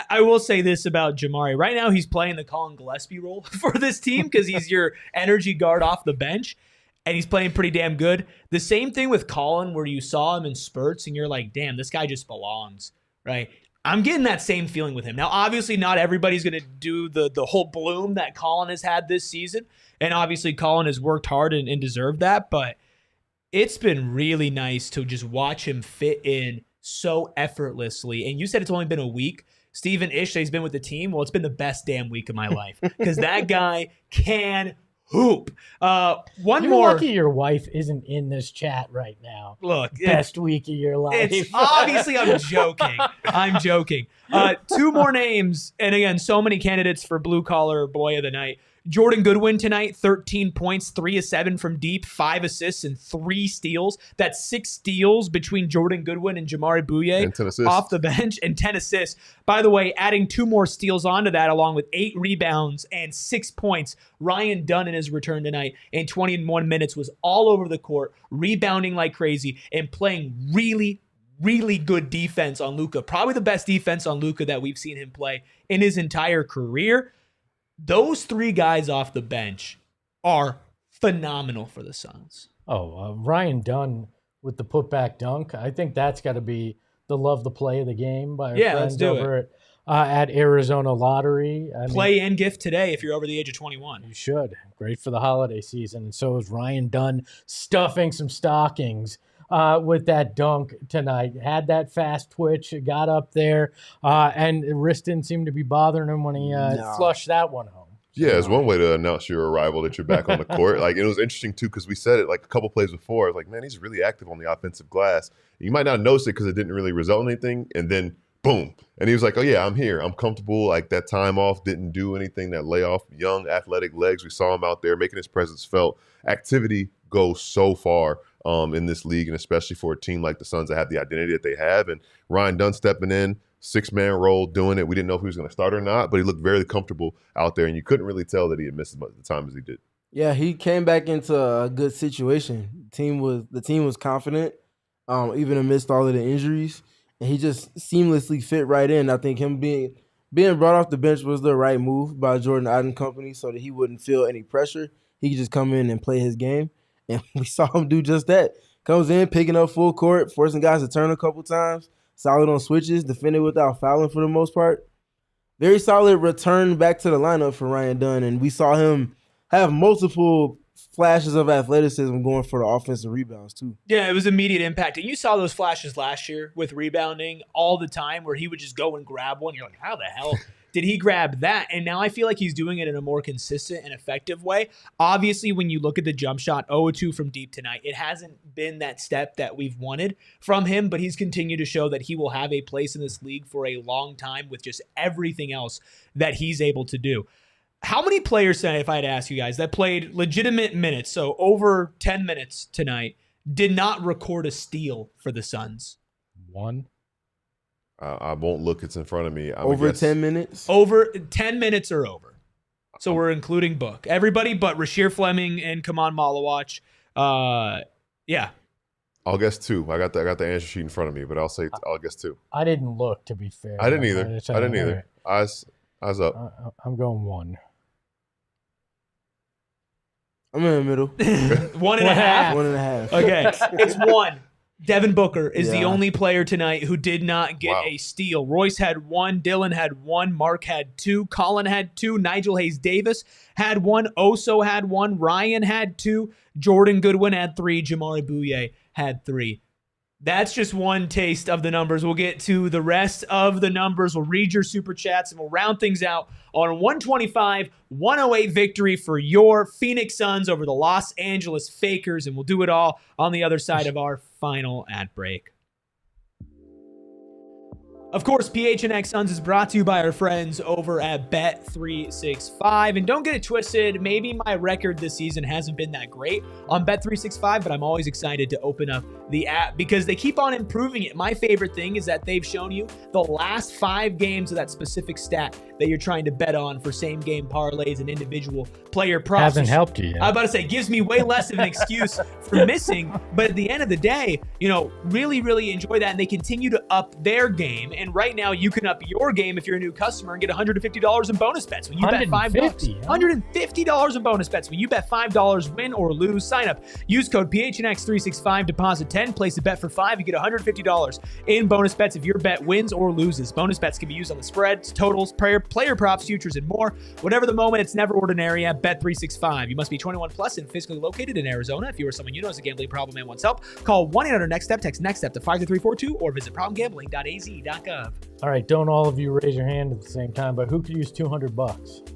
I will say this about Jamaree. Right now, he's playing the Collin Gillespie role for this team because he's your energy guard off the bench, and he's playing pretty damn good. The same thing with Collin, where you saw him in spurts, and you're like, damn, this guy just belongs, right? I'm getting that same feeling with him. Now, obviously, not everybody's going to do the whole bloom that Collin has had this season. And obviously, Collin has worked hard and deserved that. But it's been really nice to just watch him fit in so effortlessly. And you said it's only been a week. Steven Ish, he's been with the team. Well, it's been the best damn week of my life because that guy can hoop. You're lucky your wife isn't in this chat right now. Look, best week of your life. It's obviously, I'm joking. I'm joking. Two more names, and again, so many candidates for blue collar boy of the night. Jordan Goodwin tonight, 13 points, 3 of 7 from deep, 5 assists, and 3 steals. That's 6 steals between Jordan Goodwin and Jamaree Bouyea off the bench, and 10 assists. By the way, adding 2 more steals onto that, along with 8 rebounds and 6 points. Ryan Dunn in his return tonight in 21 minutes was all over the court, rebounding like crazy, and playing really, really good defense on Luka. Probably the best defense on Luka that we've seen him play in his entire career. Those 3 guys off the bench are phenomenal for the Suns. Ryan Dunn with the putback dunk. I think that's got to be the love the play of the game by our friends over at Arizona Lottery. Play and gift today if you're over the age of 21. You should. Great for the holiday season. And so is Ryan Dunn stuffing some stockings with that dunk tonight. Had that fast twitch, got up there, and wrist didn't seem to be bothering him when he flushed that one home. Yeah, it's one way to announce your arrival that you're back on the court. Like, it was interesting, too, because we said it like a couple plays before. Like, man, he's really active on the offensive glass. You might not notice it because it didn't really result in anything, and then boom. And he was like, oh, yeah, I'm here. I'm comfortable. Like, that time off didn't do anything. That layoff, young, athletic legs, we saw him out there making his presence felt. Activity goes so far in this league, and especially for a team like the Suns that have the identity that they have. And Ryan Dunn stepping in, 6-man role, doing it. We didn't know if he was going to start or not, but he looked very comfortable out there, and you couldn't really tell that he had missed as much the time as he did. Yeah, he came back into a good situation. The team was confident, even amidst all of the injuries, and he just seamlessly fit right in. I think him being brought off the bench was the right move by Jordan Aden Company so that he wouldn't feel any pressure. He could just come in and play his game. And we saw him do just that. Comes in, picking up full court, forcing guys to turn a couple times, solid on switches, defended without fouling for the most part. Very solid return back to the lineup for Ryan Dunn. And we saw him have multiple flashes of athleticism going for the offensive rebounds, too. Yeah, it was immediate impact. And you saw those flashes last year with rebounding all the time where he would just go and grab one. You're like, how the hell did he grab that? And now I feel like he's doing it in a more consistent and effective way. Obviously, when you look at the jump shot, 0-2 from deep tonight, it hasn't been that step that we've wanted from him, but he's continued to show that he will have a place in this league for a long time with just everything else that he's able to do. How many players tonight, if I had to ask you guys, that played legitimate minutes, so over 10 minutes tonight, did not record a steal for the Suns? One. I won't look. It's in front of me. Over 10 minutes? Over 10 minutes or over. So we're including Book. Everybody but Rasheer Fleming and Kaman Malawach. Yeah. I'll guess 2. I got the answer sheet in front of me, but I'll guess 2. I didn't look, to be fair. I didn't either. Eyes up. I'm going 1. I'm in the middle. 1.5. 1.5. Okay, it's 1. Devin Booker is the only player tonight who did not get a steal. Royce had 1, Dillon had 1, Mark had 2, Collin had 2, Nigel Hayes-Davis had 1, Oso had 1, Ryan had 2, Jordan Goodwin had 3, Jamaree Bouyea had 3. That's just one taste of the numbers. We'll get to the rest of the numbers. We'll read your super chats, and we'll round things out on a 125-108 victory for your Phoenix Suns over the Los Angeles Fakers, and we'll do it all on the other side of our final ad break. Of course, PHNX Suns is brought to you by our friends over at Bet365. And don't get it twisted, maybe my record this season hasn't been that great on Bet365, but I'm always excited to open up the app because they keep on improving it. My favorite thing is that they've shown you the last 5 games of that specific stat that you're trying to bet on for same-game parlays and individual player props. Hasn't helped you yet. I was about to say, gives me way less of an excuse for missing. But at the end of the day, really, really enjoy that. And they continue to up their game. And right now, you can up your game if you're a new customer and get $150 in bonus bets when you bet $5. $150 in bonus bets when you bet $5, win or lose. Sign up. Use code PHNX365. Deposit 10. Place a bet for $5. You get $150 in bonus bets if your bet wins or loses. Bonus bets can be used on the spreads, totals, player props, futures, and more. Whatever the moment, it's never ordinary at Bet365. You must be 21 plus and physically located in Arizona. If you or someone you know has a gambling problem and wants help, call 1-800-NEXT-STEP, text NEXT-STEP to 53342 or visit problemgambling.az.gov. All right, don't all of you raise your hand at the same time, but who could use $200?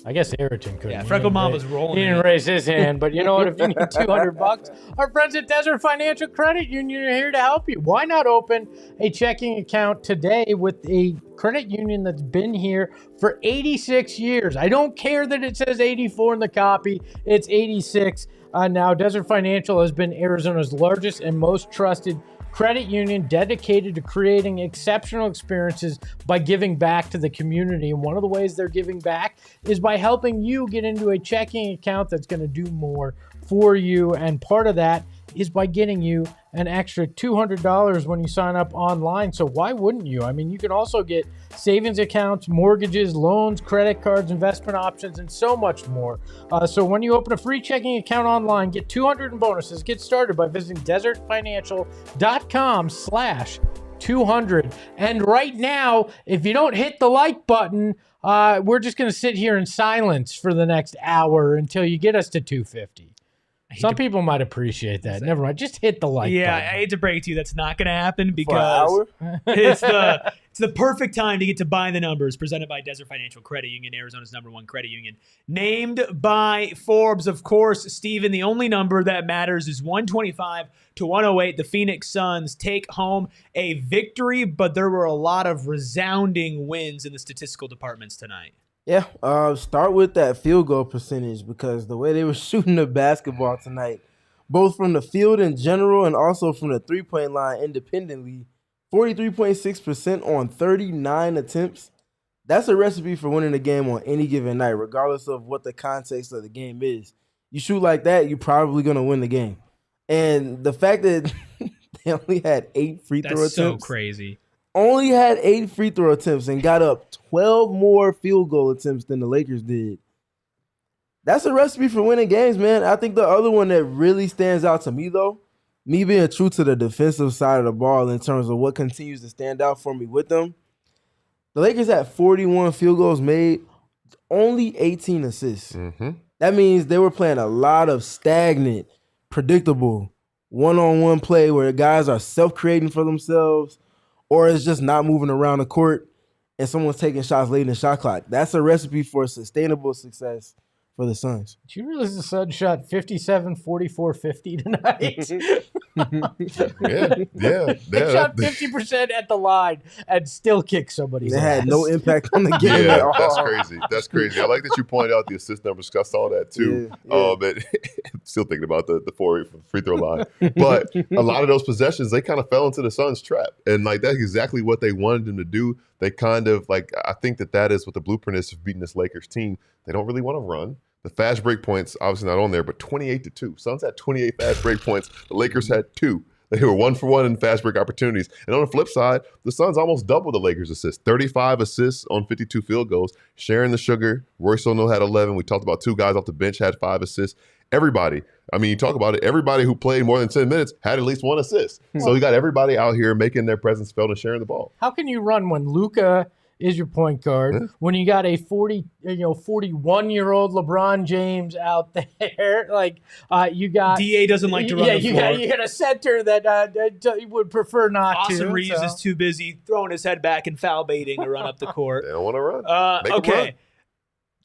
I guess Ayrton could. Yeah, Freckle Mom was rolling. He didn't raise his hand, but you know what? If you need $200, our friends at Desert Financial Credit Union are here to help you. Why not open a checking account today with a credit union that's been here for 86 years? I don't care that it says 84 in the copy. It's 86 now. Desert Financial has been Arizona's largest and most trusted credit union, dedicated to creating exceptional experiences by giving back to the community. And one of the ways they're giving back is by helping you get into a checking account that's going to do more for you. And part of that is by getting you an extra $200 when you sign up online. So why wouldn't you? I mean, you can also get savings accounts, mortgages, loans, credit cards, investment options, and so much more. So when you open a free checking account online, get $200 in bonuses. Get started by visiting desertfinancial.com/200. And right now, if you don't hit the like button, we're just going to sit here in silence for the next hour until you get us to 250. Some people might appreciate that. Never mind. Just hit the like button. I hate to break it to you, that's not going to happen because it's the perfect time to get to Buy the Numbers, presented by Desert Financial Credit Union, Arizona's #1 credit union. Named by Forbes, of course, Steven, the only number that matters is 125-108. The Phoenix Suns take home a victory, but there were a lot of resounding wins in the statistical departments tonight. Yeah, start with that field goal percentage because the way they were shooting the basketball tonight, both from the field in general and also from the three-point line independently, 43.6% on 39 attempts. That's a recipe for winning a game on any given night, regardless of what the context of the game is. You shoot like that, you're probably going to win the game. And the fact that they only had 8 free throw attempts. That's so crazy. Only had 8 free throw attempts and got up 12 more field goal attempts than the Lakers did. That's a recipe for winning games, man. I think the other one that really stands out to me, though, me being true to the defensive side of the ball in terms of what continues to stand out for me with them, the Lakers had 41 field goals made, only 18 assists. Mm-hmm. That means they were playing a lot of stagnant, predictable, one-on-one play where guys are self-creating for themselves, or it's just not moving around the court and someone's taking shots late in the shot clock. That's a recipe for sustainable success for the Suns. Did you realize the Suns shot 57, 44, 50 tonight? Yeah. They shot 50% at the line and still kicked somebody's ass. They had no impact on the game at all. That's crazy. I like that you pointed out the assist numbers. I saw that too. But I'm still thinking about the 4 free throw line. But a lot of those possessions, they kind of fell into the Suns' trap. And like that's exactly what they wanted them to do. They kind of like, I think that is what the blueprint is of beating this Lakers team. They don't really want to run. The fast break points, obviously not on there, but 28-2. Suns had 28 fast break points. The Lakers had 2. They were 1 for 1 in fast break opportunities. And on the flip side, the Suns almost doubled the Lakers' assists. 35 assists on 52 field goals. Sharing the sugar. Royce O'Neale had 11. We talked about 2 guys off the bench had 5 assists. Everybody, I mean, you talk about it, everybody who played more than 10 minutes had at least 1 assist. So you got everybody out here making their presence felt and sharing the ball. How can you run when Luka is your point guard, when you got a 41-year-old LeBron James out there? Like, you got DA doesn't like to run the floor. You got a center that would prefer not Austin Reeves is too busy throwing his head back and foul baiting to run up the court. They don't want to run. Okay. Run.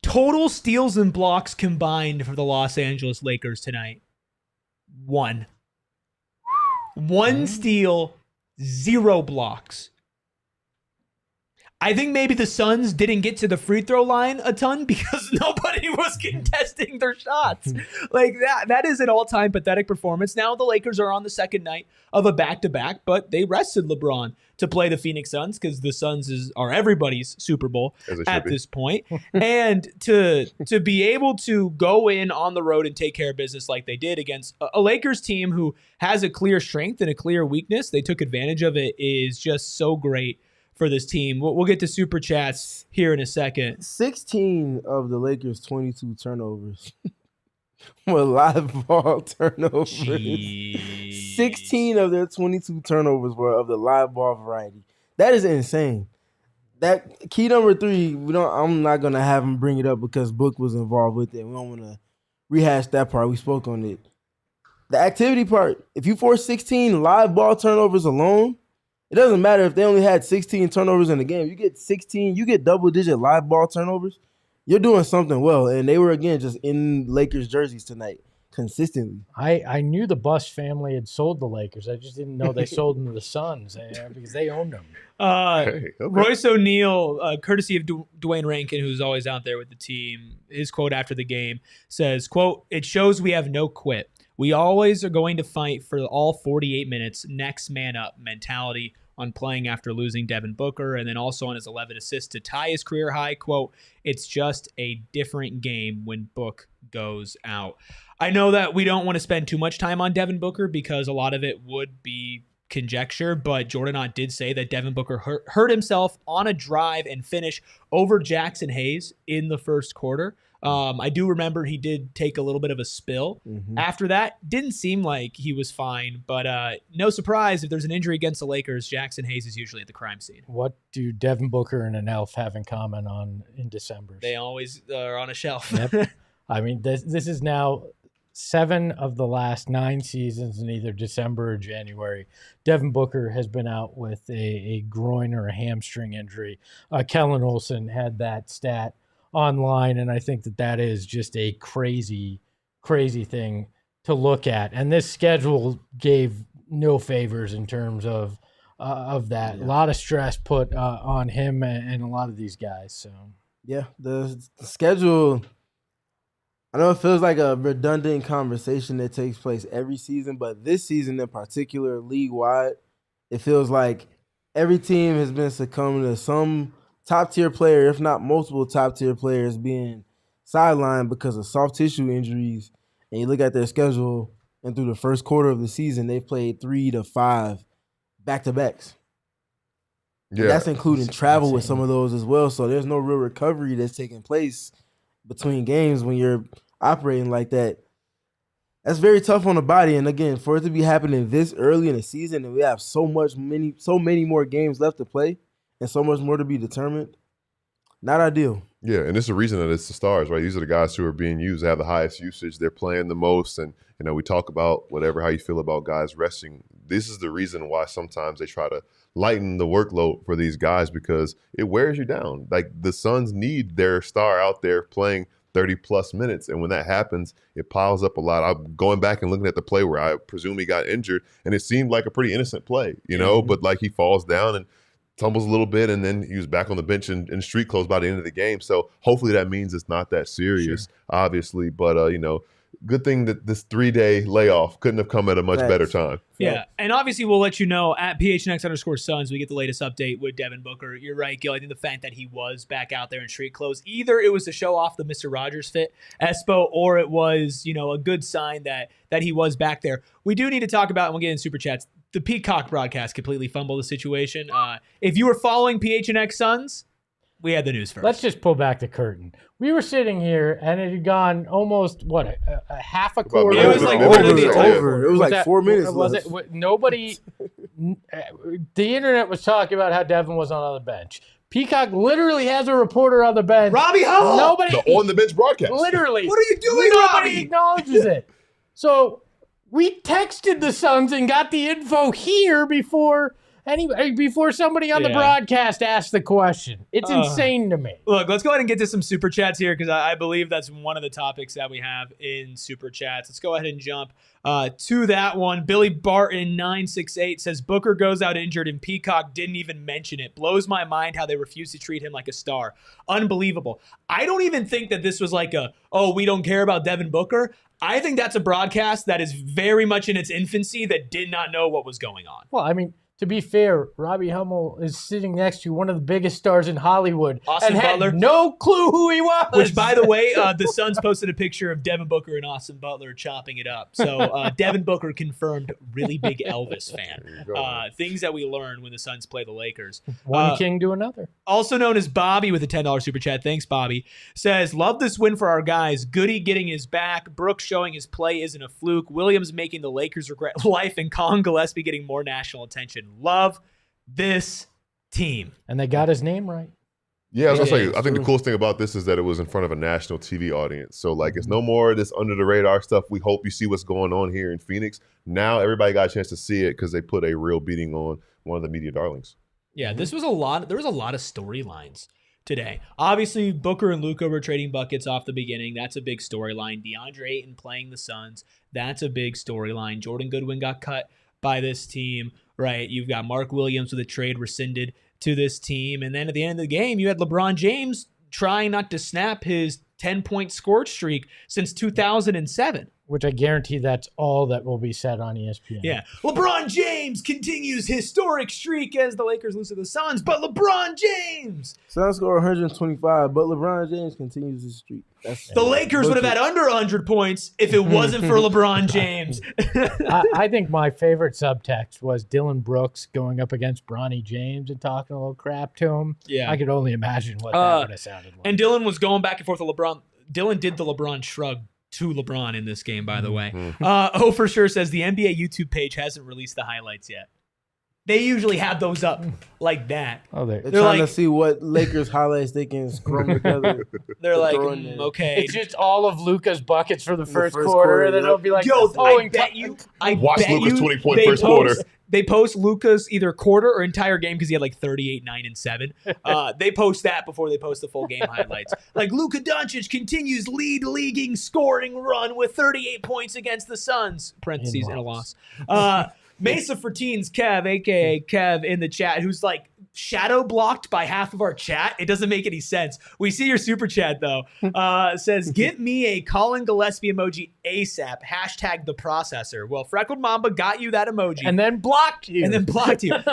Total steals and blocks combined for the Los Angeles Lakers tonight. 1. 1 steal, 0 blocks. I think maybe the Suns didn't get to the free throw line a ton because nobody was contesting their shots. Like that is an all-time pathetic performance. Now the Lakers are on the second night of a back-to-back, but they rested LeBron to play the Phoenix Suns because the Suns are everybody's Super Bowl at this point. And to be able to go in on the road and take care of business like they did against a Lakers team who has a clear strength and a clear weakness, they took advantage of it, is just so great for this team. We'll get to super chats here in a second. 16 of the Lakers' 22 turnovers were live ball turnovers. Jeez. 16 of their 22 turnovers were of the live ball variety. That is insane. That key number 3, I'm not gonna have him bring it up because Book was involved with it. We don't want to rehash that part. We spoke on it. The activity part. If you force 16 live ball turnovers alone, it doesn't matter if they only had 16 turnovers in the game. You get 16, you get double-digit live ball turnovers, you're doing something well. And they were, again, just in Lakers jerseys tonight consistently. I knew the Buss family had sold the Lakers. I just didn't know they sold them to the Suns because they owned them. Okay. Royce O'Neale, courtesy of Dwayne Rankin, who's always out there with the team, his quote after the game says, quote, "It shows we have no quit. We always are going to fight for all 48 minutes, next man up mentality on playing after losing Devin Booker," and then also on his 11 assists to tie his career high. Quote, "It's just a different game when Book goes out." I know that we don't want to spend too much time on Devin Booker because a lot of it would be conjecture, but Jordan Ott did say that Devin Booker hurt himself on a drive and finish over Jackson Hayes in the first quarter. I do remember he did take a little bit of a spill. After that, didn't seem like he was fine, but no surprise if there's an injury against the Lakers, Jackson Hayes is usually at the crime scene. What do Devin Booker and an elf have in common in December? They always are on a shelf. Yep. I mean, this is now 7 of the last 9 seasons in either December or January. Devin Booker has been out with a groin or a hamstring injury. Kellen Olson had that stat online, and I think that is just a crazy thing to look at. And this schedule gave no favors in terms of that. A lot of stress put on him and a lot of these guys. So yeah, the schedule, I know it feels like a redundant conversation that takes place every season, but this season in particular, league-wide, it feels like every team has been succumbing to some top-tier player, if not multiple top-tier players, being sidelined because of soft tissue injuries. And you look at their schedule, and through the first quarter of the season, they've played 3 to 5 back-to-backs. Yeah, that's including travel with some of those as well. So there's no real recovery that's taking place between games when you're operating like that. That's very tough on the body. And again, for it to be happening this early in the season, and we have so many more games left to play and so much more to be determined, not ideal. Yeah, and it's the reason that it's the stars, right? These are the guys who are being used, they have the highest usage, they're playing the most, and we talk about how you feel about guys resting. This is the reason why sometimes they try to lighten the workload for these guys because it wears you down. Like the Suns need their star out there playing 30-plus minutes, and when that happens, it piles up a lot. I'm going back and looking at the play where I presume he got injured, and it seemed like a pretty innocent play, but like he falls down and tumbles a little bit, and then he was back on the bench in street clothes by the end of the game. So hopefully that means it's not that serious, obviously. But, good thing that this 3-day layoff couldn't have come at a much better time. Yeah, and obviously we'll let you know at PHNX_Suns, we get the latest update with Devin Booker. You're right, Gil. I think the fact that he was back out there in street clothes, either it was to show off the Mr. Rogers fit, Espo, or it was, a good sign that he was back there. We do need to talk about, and we'll get in Super Chats, the Peacock broadcast completely fumbled the situation. If you were following PHNX Suns, we had the news first. Let's just pull back the curtain. We were sitting here, and it had gone almost, a half a quarter? It was like over. It was like 4 minutes left. Nobody, the internet was talking about how Devin was on the bench. Peacock literally has a reporter on the bench. Robbie Hummel! Nobody. The on-the-bench broadcast. Literally. What are you doing, Nobody Robbie? acknowledges it. So we texted the Suns and got the info here before somebody on the broadcast asked the question. It's insane to me. Look, let's go ahead and get to some Super Chats here because I believe that's one of the topics that we have in Super Chats. Let's go ahead and jump to that one. Billy Barton 968 says, Booker goes out injured and Peacock didn't even mention it. Blows my mind how they refuse to treat him like a star. Unbelievable. I don't even think that this was like we don't care about Devin Booker. I think that's a broadcast that is very much in its infancy that did not know what was going on. Well, I mean, to be fair, Robbie Hummel is sitting next to one of the biggest stars in Hollywood Austin Butler. had no clue who he was. Which, by the way, the Suns posted a picture of Devin Booker and Austin Butler chopping it up. So Devin Booker confirmed really big Elvis fan. Things that we learn when the Suns play the Lakers. One king to another. Also known as Bobby with a $10 super chat. Thanks, Bobby. Says, love this win for our guys. Goody getting his back. Brooks showing his play isn't a fluke. Williams making the Lakers regret life. And Collin Gillespie getting more national attention. Love this team. And they got his name right. Yeah, I was gonna say, I think the coolest thing about this is that it was in front of a national TV audience. So, it's no more of this under the radar stuff. We hope you see what's going on here in Phoenix. Now everybody got a chance to see it because they put a real beating on one of the media darlings. Yeah, there was a lot of storylines today. Obviously, Booker and Luka were trading buckets off the beginning. That's a big storyline. DeAndre Ayton playing the Suns. That's a big storyline. Jordan Goodwin got cut by this team, right? You've got Mark Williams with a trade rescinded to this team. And then at the end of the game, you had LeBron James trying not to snap his 10-point score streak since 2007. Which I guarantee that's all that will be said on ESPN. Yeah. LeBron James continues historic streak as the Lakers lose to the Suns, but LeBron James! Suns score 125, but LeBron James continues his streak. The Lakers would have had under 100 points if it wasn't for LeBron James. I think my favorite subtext was Dillon Brooks going up against Bronny James and talking a little crap to him. Yeah. I could only imagine what that would have sounded like. And Dillon was going back and forth with LeBron. Dillon did the LeBron shrug to LeBron in this game, by the way. For sure says the NBA YouTube page hasn't released the highlights yet. They usually have those up like that. Oh, they're trying to see what Lakers highlights they can scrum together. They're like, okay. It's just all of Luka's buckets for the first quarter, and then it'll be like, I bet you. Watch Luka's 20-point first quarter. They post Luka's either quarter or entire game because he had like 38, 9, and 7. They post that before they post the full game highlights. Like Luka Doncic continues leaguing scoring run with 38 points against the Suns. Parentheses in a loss. Mesa for Teens, Kev, a.k.a. Kev in the chat, who's like shadow blocked by half of our chat. It doesn't make any sense. We see your super chat, though. Says, get me a Collin Gillespie emoji ASAP. Hashtag the processor. Well, Freckled Mamba got you that emoji. And then blocked you.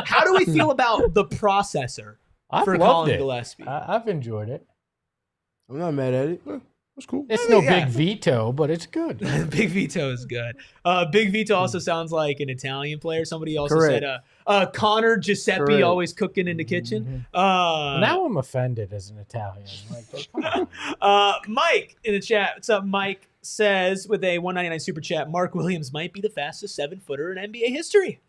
How do we feel about the processor for Collin Gillespie? I've enjoyed it. I'm not mad at it. That's cool. It's no Big Vito, but it's good. Big Vito is good. Big Vito also sounds like an Italian player. Somebody also Correct. said Connor Giuseppe Correct. always cooking in the kitchen. Now I'm offended as an Italian. Like, Mike in the chat. What's up, Mike? Says with a $1.99 super chat, Mark Williams might be the fastest 7-footer in NBA history.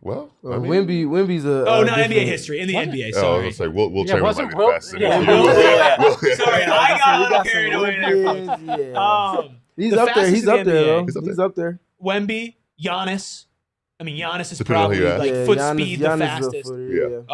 Well, I mean, Wemby's a. not NBA history, in the NBA. Sorry. I was gonna say we'll train him Will- fast. yeah. Sorry, I got a little carried away there. He's the up there. fastest He's in up the there, NBA. though. He's up there. Wemby, Giannis. I mean, Giannis is Depending on who probably you ask. like foot Giannis- speed Giannis the is a fastest. footer,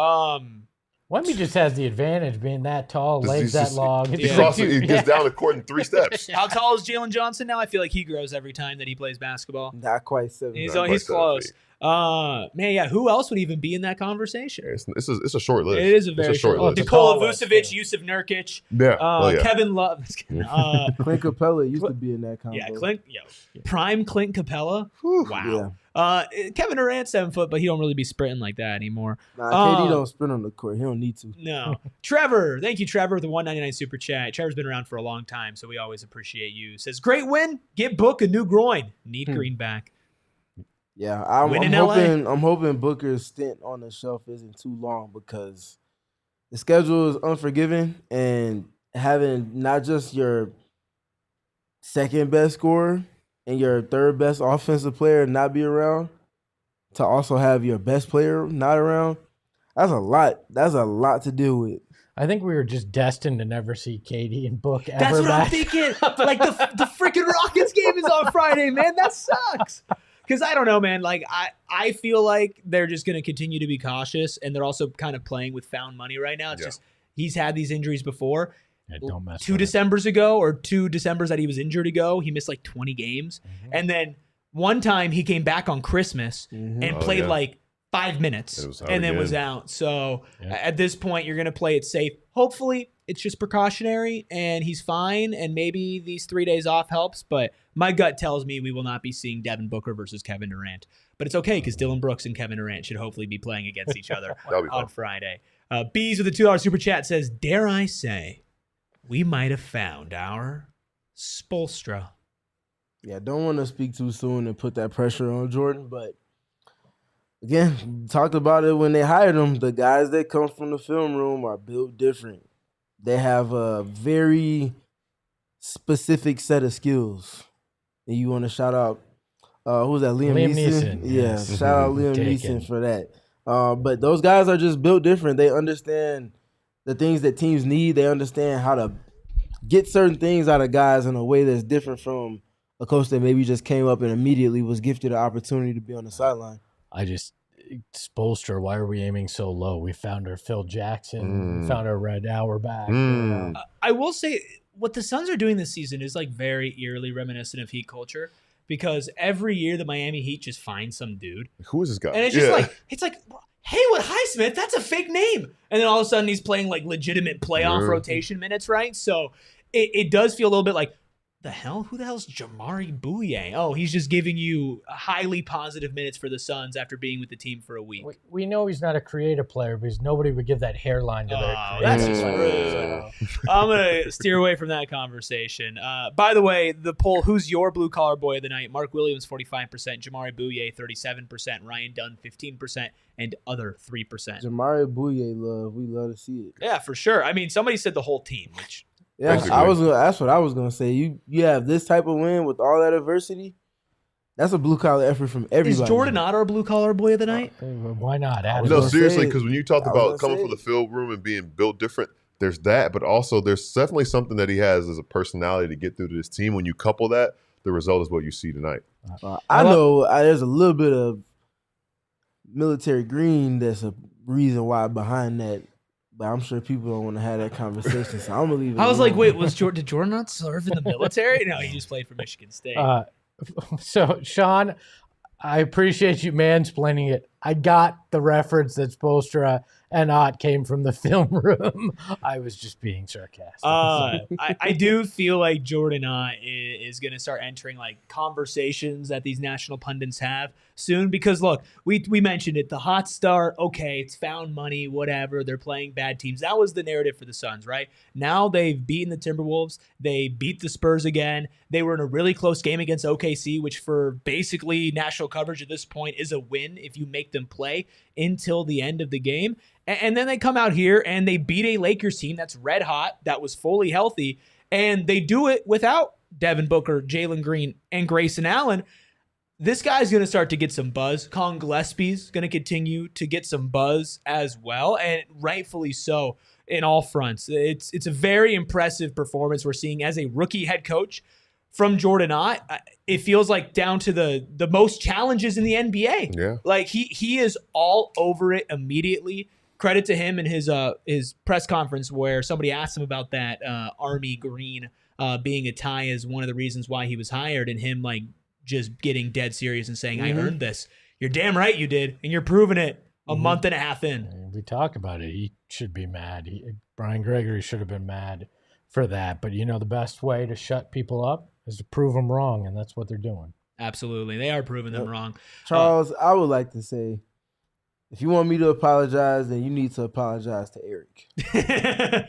Wemby just has the advantage being that tall, legs that long. He gets down the court in 3 steps. How tall is Jalen Johnson now? I feel like he grows every time that he plays basketball. Not quite 7. He's Not quite close. Man, yeah, who else would even be in that conversation? It's a short list. It is a very short list. Nikola Vucevic, Yusuf Nurkic, Kevin Love, Clint Capella used to be in that combo. Yeah, prime Clint Capella. Wow. Yeah. Kevin Durant 7 foot, but he don't really be sprinting like that anymore. KD don't sprint on the court. He don't need to. No. Trevor, thank you, Trevor, with the $1.99 super chat. Trevor's been around for a long time, so we always appreciate you. Says, great win. Get Book a new groin. Need Green back. Yeah, I'm hoping Booker's stint on the shelf isn't too long because the schedule is unforgiving, and having not just your second best scorer and your third best offensive player not be around, to also have your best player not around, that's a lot. That's a lot to deal with. I think we were just destined to never see KD and Book ever. That's what back. I'm thinking. Like the freaking Rockets game is on Friday, man. That sucks. Because I don't know, man. Like I feel like they're just going to continue to be cautious, and they're also kind of playing with found money right now. It's just he's had these injuries before. Yeah, don't mess 2 Decembers ago, or 2 Decembers that he was injured ago, he missed like 20 games. Mm-hmm. And then one time he came back on Christmas and played like 5 minutes and then was out. So at this point, you're going to play it safe. Hopefully, it's just precautionary and he's fine, and maybe these 3 days off helps. But my gut tells me we will not be seeing Devin Booker versus Kevin Durant. But it's okay because Dillon Brooks and Kevin Durant should hopefully be playing against each other on Friday. Bees with a $2 super chat says, dare I say, we might have found our Spoelstra. Yeah, don't want to speak too soon and put that pressure on Jordan, but again, talked about it when they hired him. The guys that come from the film room are built different. They have a very specific set of skills. And you want to shout out, who's that, Liam Neeson? Yeah, yes. Shout out Liam Neeson for that. But those guys are just built different. They understand the things that teams need. They understand how to get certain things out of guys in a way that's different from a coach that maybe just came up and immediately was gifted an opportunity to be on the sideline. Spoelstra, why are we aiming so low? We found our Phil Jackson, we found our Red Auerbach. I will say what the Suns are doing this season is like very eerily reminiscent of Heat culture, because every year the Miami Heat just find some dude. Who is this guy? And it's just it's like, Haywood Highsmith, that's a fake name. And then all of a sudden he's playing like legitimate playoff rotation minutes, right? So it does feel a little bit like, who the hell's Jamaree Bouyea? Oh, he's just giving you highly positive minutes for the Suns after being with the team for a week. We know he's not a creative player because nobody would give that hairline to their creative. That's just rude. I'm going to steer away from that conversation. By the way, the poll, who's your blue-collar boy of the night? Mark Williams, 45%, Jamaree Bouyea, 37%, Ryan Dunn, 15%, and other 3%. Jamaree Bouyea love. We love to see it. Yeah, for sure. I mean, somebody said the whole team, which... Yeah, that's what I was gonna say. You have this type of win with all that adversity. That's a blue collar effort from everybody. Is Jordan not our blue collar boy of the night? Why not? No, seriously, because when you talked about coming from the field room and being built different, there's that, but also there's definitely something that he has as a personality to get through to this team. When you couple that, the result is what you see tonight. I know there's a little bit of military green that's a reason why behind that. But I'm sure people don't want to have that conversation, so I'm gonna leave it. I was like, wait, did Jordan not serve in the military? No, he just played for Michigan State. So, Sean, I appreciate you mansplaining it. I got the reference that Spoelstra and Ott came from the film room. I was just being sarcastic. I do feel like Jordan Ott is going to start entering like conversations that these national pundits have soon, because look, we mentioned it, the hot start, okay, it's found money, whatever, they're playing bad teams. That was the narrative for the Suns, right? Now they've beaten the Timberwolves, they beat the Spurs again, they were in a really close game against OKC, which for basically national coverage at this point is a win if you make them play until the end of the game. And then they come out here and they beat a Lakers team that's red hot, that was fully healthy, and they do it without Devin Booker, Jalen Green, and Grayson Allen. This guy's going to start to get some buzz. Collin Gillespie's going to continue to get some buzz as well, and rightfully so in all fronts. It's a very impressive performance we're seeing as a rookie head coach from Jordan Ott. It feels like down to the most challenges in the NBA. Yeah. Like he is all over it immediately. Credit to him in his press conference where somebody asked him about that Army green being a tie as one of the reasons why he was hired, and him like just getting dead serious and saying, I earned this. You're damn right you did, and you're proving it a month and a half in. We talk about it. He should be mad. Brian Gregory should have been mad for that. But, the best way to shut people up is to prove them wrong, and that's what they're doing. Absolutely. They are proving them wrong. Charles, I would like to say, if you want me to apologize, then you need to apologize to Eric. I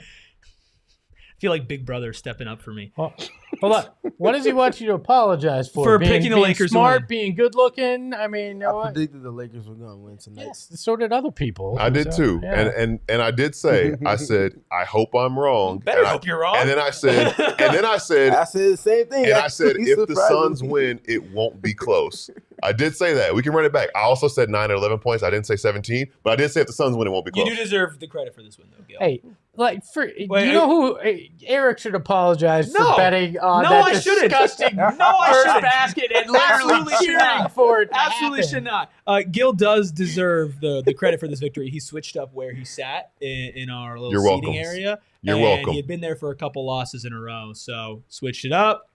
feel like Big Brother stepping up for me. Well, hold on. What does he want you to apologize for? For picking the Lakers smart, to win. being good looking. I mean, I predicted the Lakers were going to win tonight. Yes, so did other people. I did too. Yeah. And I did say, I said, I hope I'm wrong. Better hope you're wrong. And then I said, I said the same thing. And I said, if the Suns win, it won't be close. I did say that. We can run it back. I also said 9 or 11 points. I didn't say 17, but I did say if the Suns win, it won't be close. You do deserve the credit for this win, though, Gil. Hey, you know who Eric should apologize for betting on that disgusting first basket and literally cheering for it to Absolutely happen. should not. Gil does deserve the credit for this victory. He switched up where he sat in our little seating area. You're and welcome. He had been there for a couple losses in a row, so switched it up.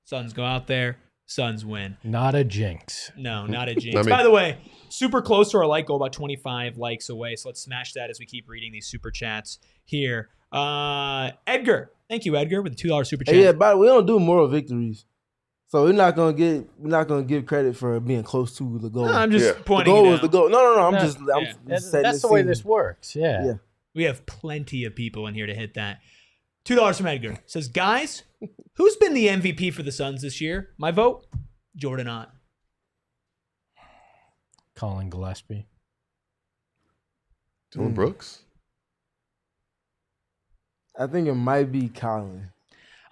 Suns go out there. Suns win. Not a jinx. No, not a jinx. By the way, super close to our like goal, about 25 likes away. So let's smash that as we keep reading these super chats here. Edgar, thank you, Edgar, with the $2 super chat. Hey, yeah, but we don't do moral victories, so we're not gonna give credit for being close to the goal. No, I'm just pointing. The goal it was out. the goal. No. I'm just setting That's the way this works. Yeah. We have plenty of people in here to hit that. $2 from Edgar. Says, guys, who's been the MVP for the Suns this year? My vote, Jordan Ott. Collin Gillespie. Dillon Brooks? I think it might be Collin.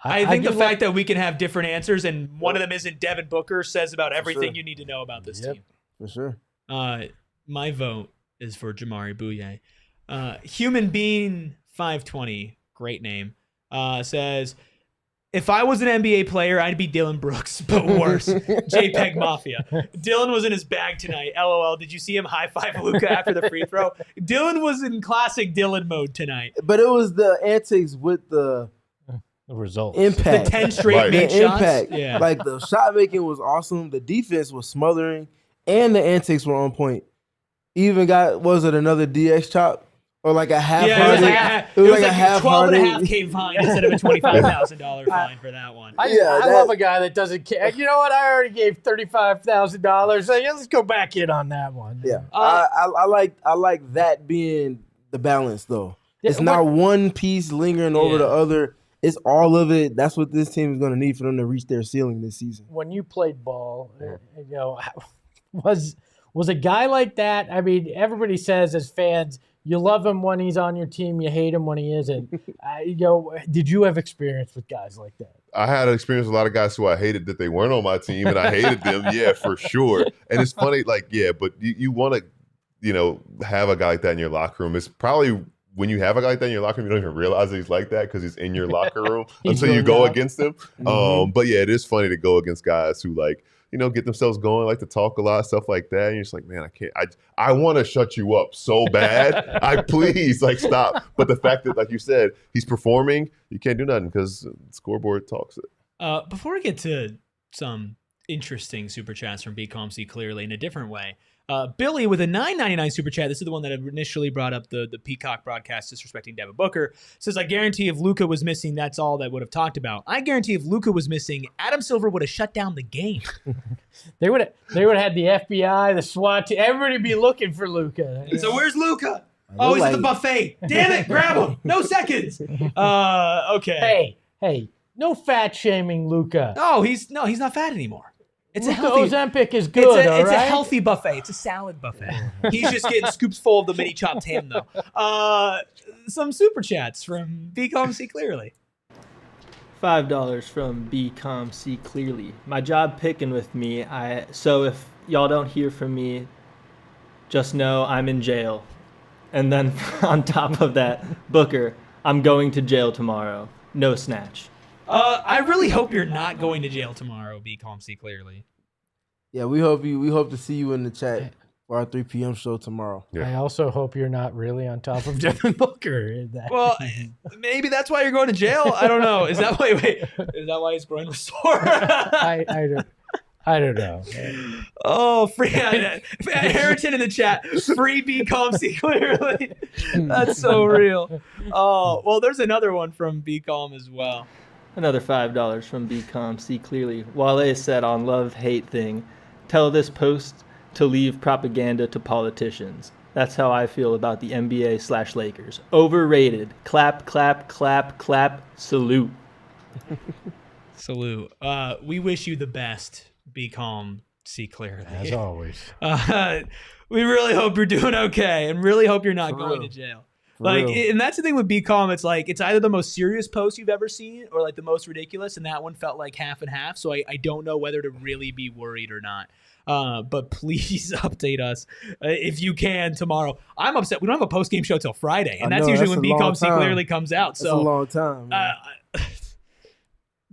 I think the fact that we can have different answers and one of them isn't Devin Booker says about everything you need to know about this team. For sure. My vote is for Jamaree Bouyea. Human Being 520, great name, says, if I was an NBA player, I'd be Dillon Brooks, but worse. JPEG Mafia. Dillon was in his bag tonight. LOL. Did you see him high-five Luka after the free throw? Dillon was in classic Dillon mode tonight. But it was the antics with the results. Impact. The 10 straight made shots. Impact. Yeah. Like the shot making was awesome. The defense was smothering. And the antics were on point. Even was it another DX chop? Or like a half it was like a $12.5K fine instead of a $25,000 fine for that one. I love a guy that doesn't care. You know what? I already gave $35,000. So let's go back in on that one. Yeah, I like that being the balance though. It's not one piece lingering over the other. It's all of it. That's what this team is going to need for them to reach their ceiling this season. When you played ball, was a guy like that? I mean, everybody says as fans, you love him when he's on your team. You hate him when he isn't. Did you have experience with guys like that? I had an experience with a lot of guys who I hated that they weren't on my team, and I hated them. Yeah, for sure. And it's funny, but you want to, have a guy like that in your locker room. It's probably when you have a guy like that in your locker room, you don't even realize that he's like that because he's in your locker room until you go against him. But yeah, it is funny to go against guys who get themselves going, like to talk a lot, stuff like that. And you're just like, man, I can't. I want to shut you up so bad. Please, stop. But the fact that, like you said, he's performing, you can't do nothing because the scoreboard talks it. Before we get to some interesting super chats from BComC clearly in a different way, Billy with a $9.99 super chat. This is the one that initially brought up the Peacock broadcast disrespecting Devin Booker. Says, I guarantee if Luka was missing, that's all that would have talked about. I guarantee if Luka was missing, Adam Silver would have shut down the game. They would have had the FBI, the SWAT team, everybody be looking for Luka. So where's Luka? Oh, he's at the buffet. Damn it, grab him. No seconds. Okay. Hey, no fat shaming Luka. Oh, he's not fat anymore. It's Luka a healthy Ozempic is good. It's a healthy buffet. It's a salad buffet. He's just getting scoops full of the mini chopped ham, though. Some super chats from BComC clearly. $5 from BComC clearly. My job picking with me. So if y'all don't hear from me, just know I'm in jail. And then on top of that, Booker, I'm going to jail tomorrow. No snatch. I really hope you're not going to jail tomorrow, BComC clearly. Yeah, we hope to see you in the chat for our 3 p.m. show tomorrow. Yeah. I also hope you're not really on top of Devin Booker. Well, maybe that's why you're going to jail. I don't know. Is that why? Wait, is that why his groin was sore? I don't know. Oh, free Harrington in the chat. Free B Calm C clearly. That's so real. Oh, well, there's another one from B Calm as well. Another $5 from B Calm C clearly. Wale said on love-hate thing, tell this post to leave propaganda to politicians. That's how I feel about the NBA/Lakers. Overrated. Clap, clap, clap, clap. Salute. Salute. We wish you the best. Be calm. See clearly. As always. We really hope you're doing okay, and really hope you're not going to jail. And that's the thing with Be Calm. It's like it's either the most serious post you've ever seen, or like the most ridiculous, and that one felt like half and half. So I don't know whether to really be worried or not. But please update us if you can tomorrow. I'm upset. We don't have a post game show till Friday, and that's usually when Be Calm See Clearly comes out. So that's a long time.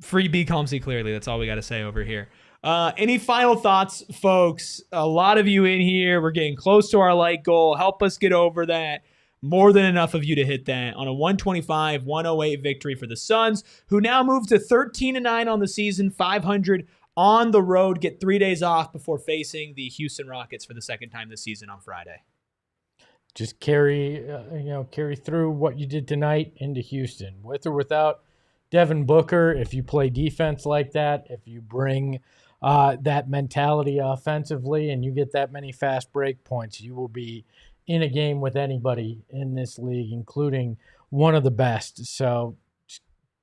Free Be Calm See Clearly. That's all we got to say over here. Any final thoughts, folks? A lot of you in here. We're getting close to our like goal. Help us get over that. More than enough of you to hit that on a 125-108 victory for the Suns, who now move to 13-9 on the season, 500 on the road, get 3 days off before facing the Houston Rockets for the second time this season on Friday. Just carry through what you did tonight into Houston, with or without Devin Booker. If you play defense like that, if you bring that mentality offensively, and you get that many fast break points, you will be in a game with anybody in this league, including one of the best. So just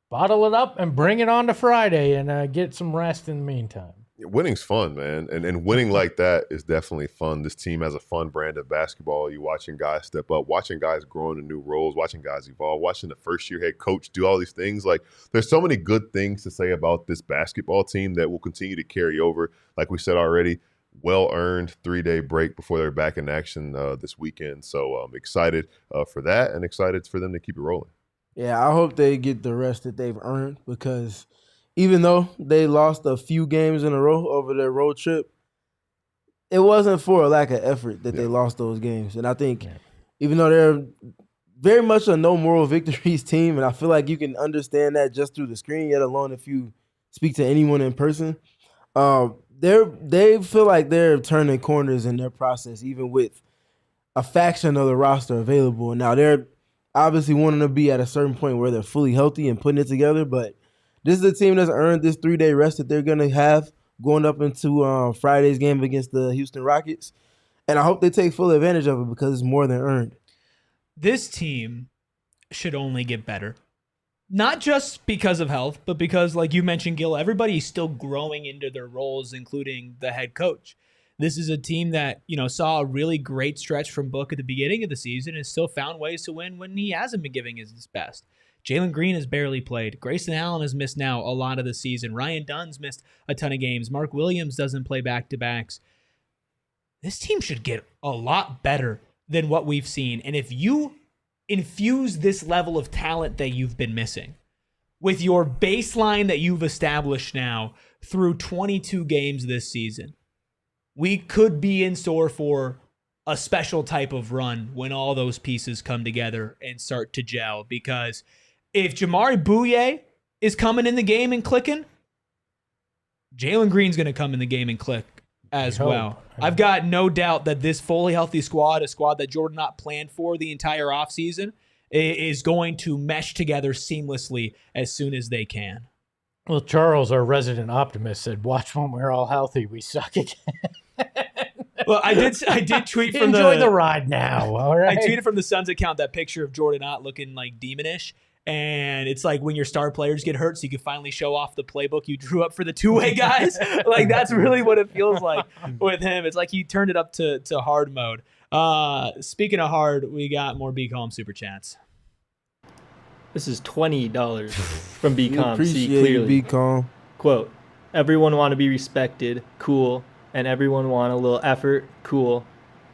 bottle it up and bring it on to Friday and get some rest in the meantime. Winning's fun, man. And winning like that is definitely fun. This team has a fun brand of basketball. You watching guys step up, watching guys grow into new roles, watching guys evolve, watching the first-year head coach do all these things. Like, there's so many good things to say about this basketball team that will continue to carry over. Like we said already, well-earned 3-day break before they're back in action this weekend. So I'm excited for that and excited for them to keep it rolling. Yeah, I hope they get the rest that they've earned, because even though they lost a few games in a row over their road trip, it wasn't for a lack of effort that they lost those games. And I think even though they're very much a no moral victories team, and I feel like you can understand that just through the screen, yet alone if you speak to anyone in person, they feel like they're turning corners in their process, even with a faction of the roster available. Now, they're obviously wanting to be at a certain point where they're fully healthy and putting it together, but this is a team that's earned this 3-day rest that they're going to have going up into Friday's game against the Houston Rockets. And I hope they take full advantage of it, because it's more than earned. This team should only get better. Not just because of health, but because, like you mentioned, Gil, everybody's still growing into their roles, including the head coach. This is a team that, saw a really great stretch from Book at the beginning of the season and still found ways to win when he hasn't been giving his best. Jalen Green has barely played. Grayson Allen has missed now a lot of the season. Ryan Dunn's missed a ton of games. Mark Williams doesn't play back-to-backs. This team should get a lot better than what we've seen. And if you infuse this level of talent that you've been missing with your baseline that you've established now through 22 games this season, we could be in store for a special type of run when all those pieces come together and start to gel. Because if Jamaree Bouyea is coming in the game and clicking, Jalen Green's going to come in the game and click as well. I've got no doubt that this fully healthy squad, a squad that Jordan Knott planned for the entire offseason, is going to mesh together seamlessly as soon as they can. Well, Charles, our resident optimist, said, watch when we're all healthy, we suck again. Well, I did tweet from Enjoy the ride now, all right? I tweeted from the Suns account that picture of Jordan Knott looking like demonish. And it's like when your star players get hurt so you can finally show off the playbook you drew up for the two-way guys. Like, that's really what it feels like with him. It's like he turned it up to hard mode. Speaking of hard, we got more Be Calm Super Chats. This is $20 from Be Calm. Appreciate See clearly. Be Calm. Quote, everyone want to be respected, cool. And everyone want a little effort, cool.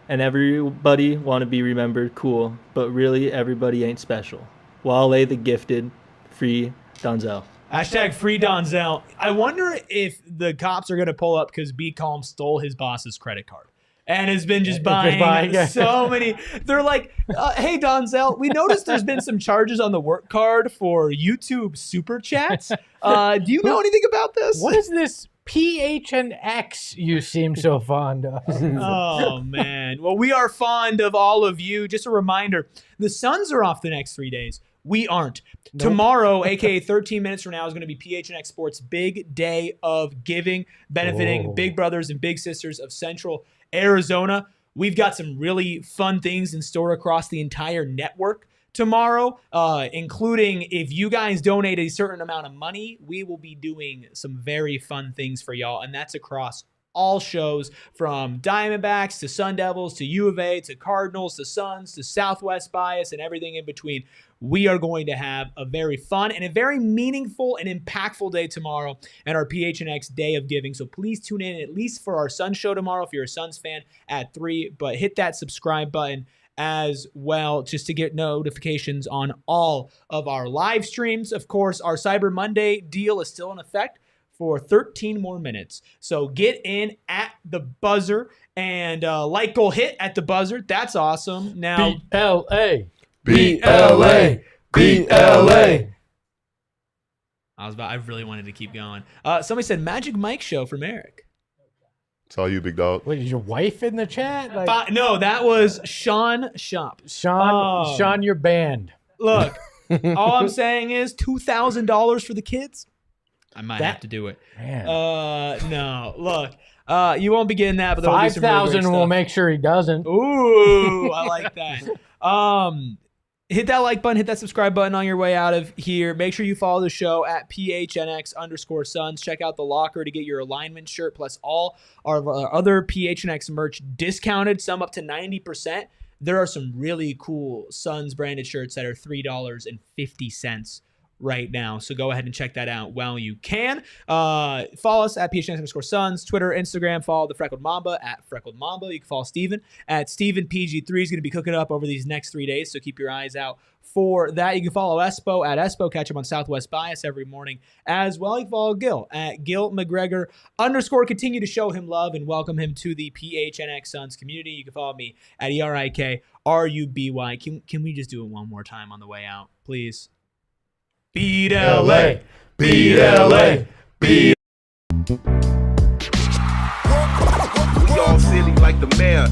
And everybody want to be remembered, cool. But really, everybody ain't special. Wale the gifted, free Donzel. Hashtag free Donzel. I wonder if the cops are going to pull up because Be Calm stole his boss's credit card and has been just buying so many. They're like, hey, Donzel, we noticed there's been some charges on the work card for YouTube super chats. Do you know anything about this? What is this PHNX you seem so fond of. Oh, man. Well, we are fond of all of you. Just a reminder, the Suns are off the next 3 days. We aren't. Nope. Tomorrow, a.k.a. 13 minutes from now, is going to be PHNX Sports' big day of giving, benefiting big brothers and big sisters of Central Arizona. We've got some really fun things in store across the entire network tomorrow, including if you guys donate a certain amount of money, we will be doing some very fun things for y'all, and that's across all shows from Diamondbacks to Sun Devils to U of A to Cardinals to Suns to Southwest Bias and everything in between. We are going to have a very fun and a very meaningful and impactful day tomorrow and our PHNX Day of Giving. So please tune in at least for our Suns show tomorrow if you're a Suns fan at 3, but hit that subscribe button as well, just to get notifications on all of our live streams. Of course, our Cyber Monday deal is still in effect for 13 more minutes. So get in at the buzzer and like goal hit at the buzzer. That's awesome. Now, BLA. BLA. BLA. I really wanted to keep going. Somebody said Magic Mike show from Eric. It's all you, big dog. Wait, is your wife in the chat? Like, no, that was Sean Shop. Sean, you're banned. Look, all I'm saying is $2,000 for the kids. I might have to do it. Man. No, look, you won't be getting that, but there'll be some really great 5,000 will stuff. make sure he doesn't. Ooh, I like that. Hit that like button, hit that subscribe button on your way out of here. Make sure you follow the show at PHNX_Suns. Check out the locker to get your alignment shirt, plus all our other PHNX merch discounted, some up to 90%. There are some really cool Suns branded shirts that are $3.50 right now. So go ahead and check that out while you can. Follow us at PHNX_Suns, Twitter, Instagram. Follow the Freckled Mamba at Freckled Mamba. You can follow Steven at StevenPG3. He's going to be cooking up over these next 3 days, so keep your eyes out for that. You can follow Espo at Espo. Catch him on Southwest Bias every morning as well. You can follow Gil at Gil McGregor _. Continue to show him love and welcome him to the PHNX Suns community. You can follow me at ERIKRUBY. Can we just do it one more time on the way out, please? Beat LA, beat LA, beat. We all silly like the mayor.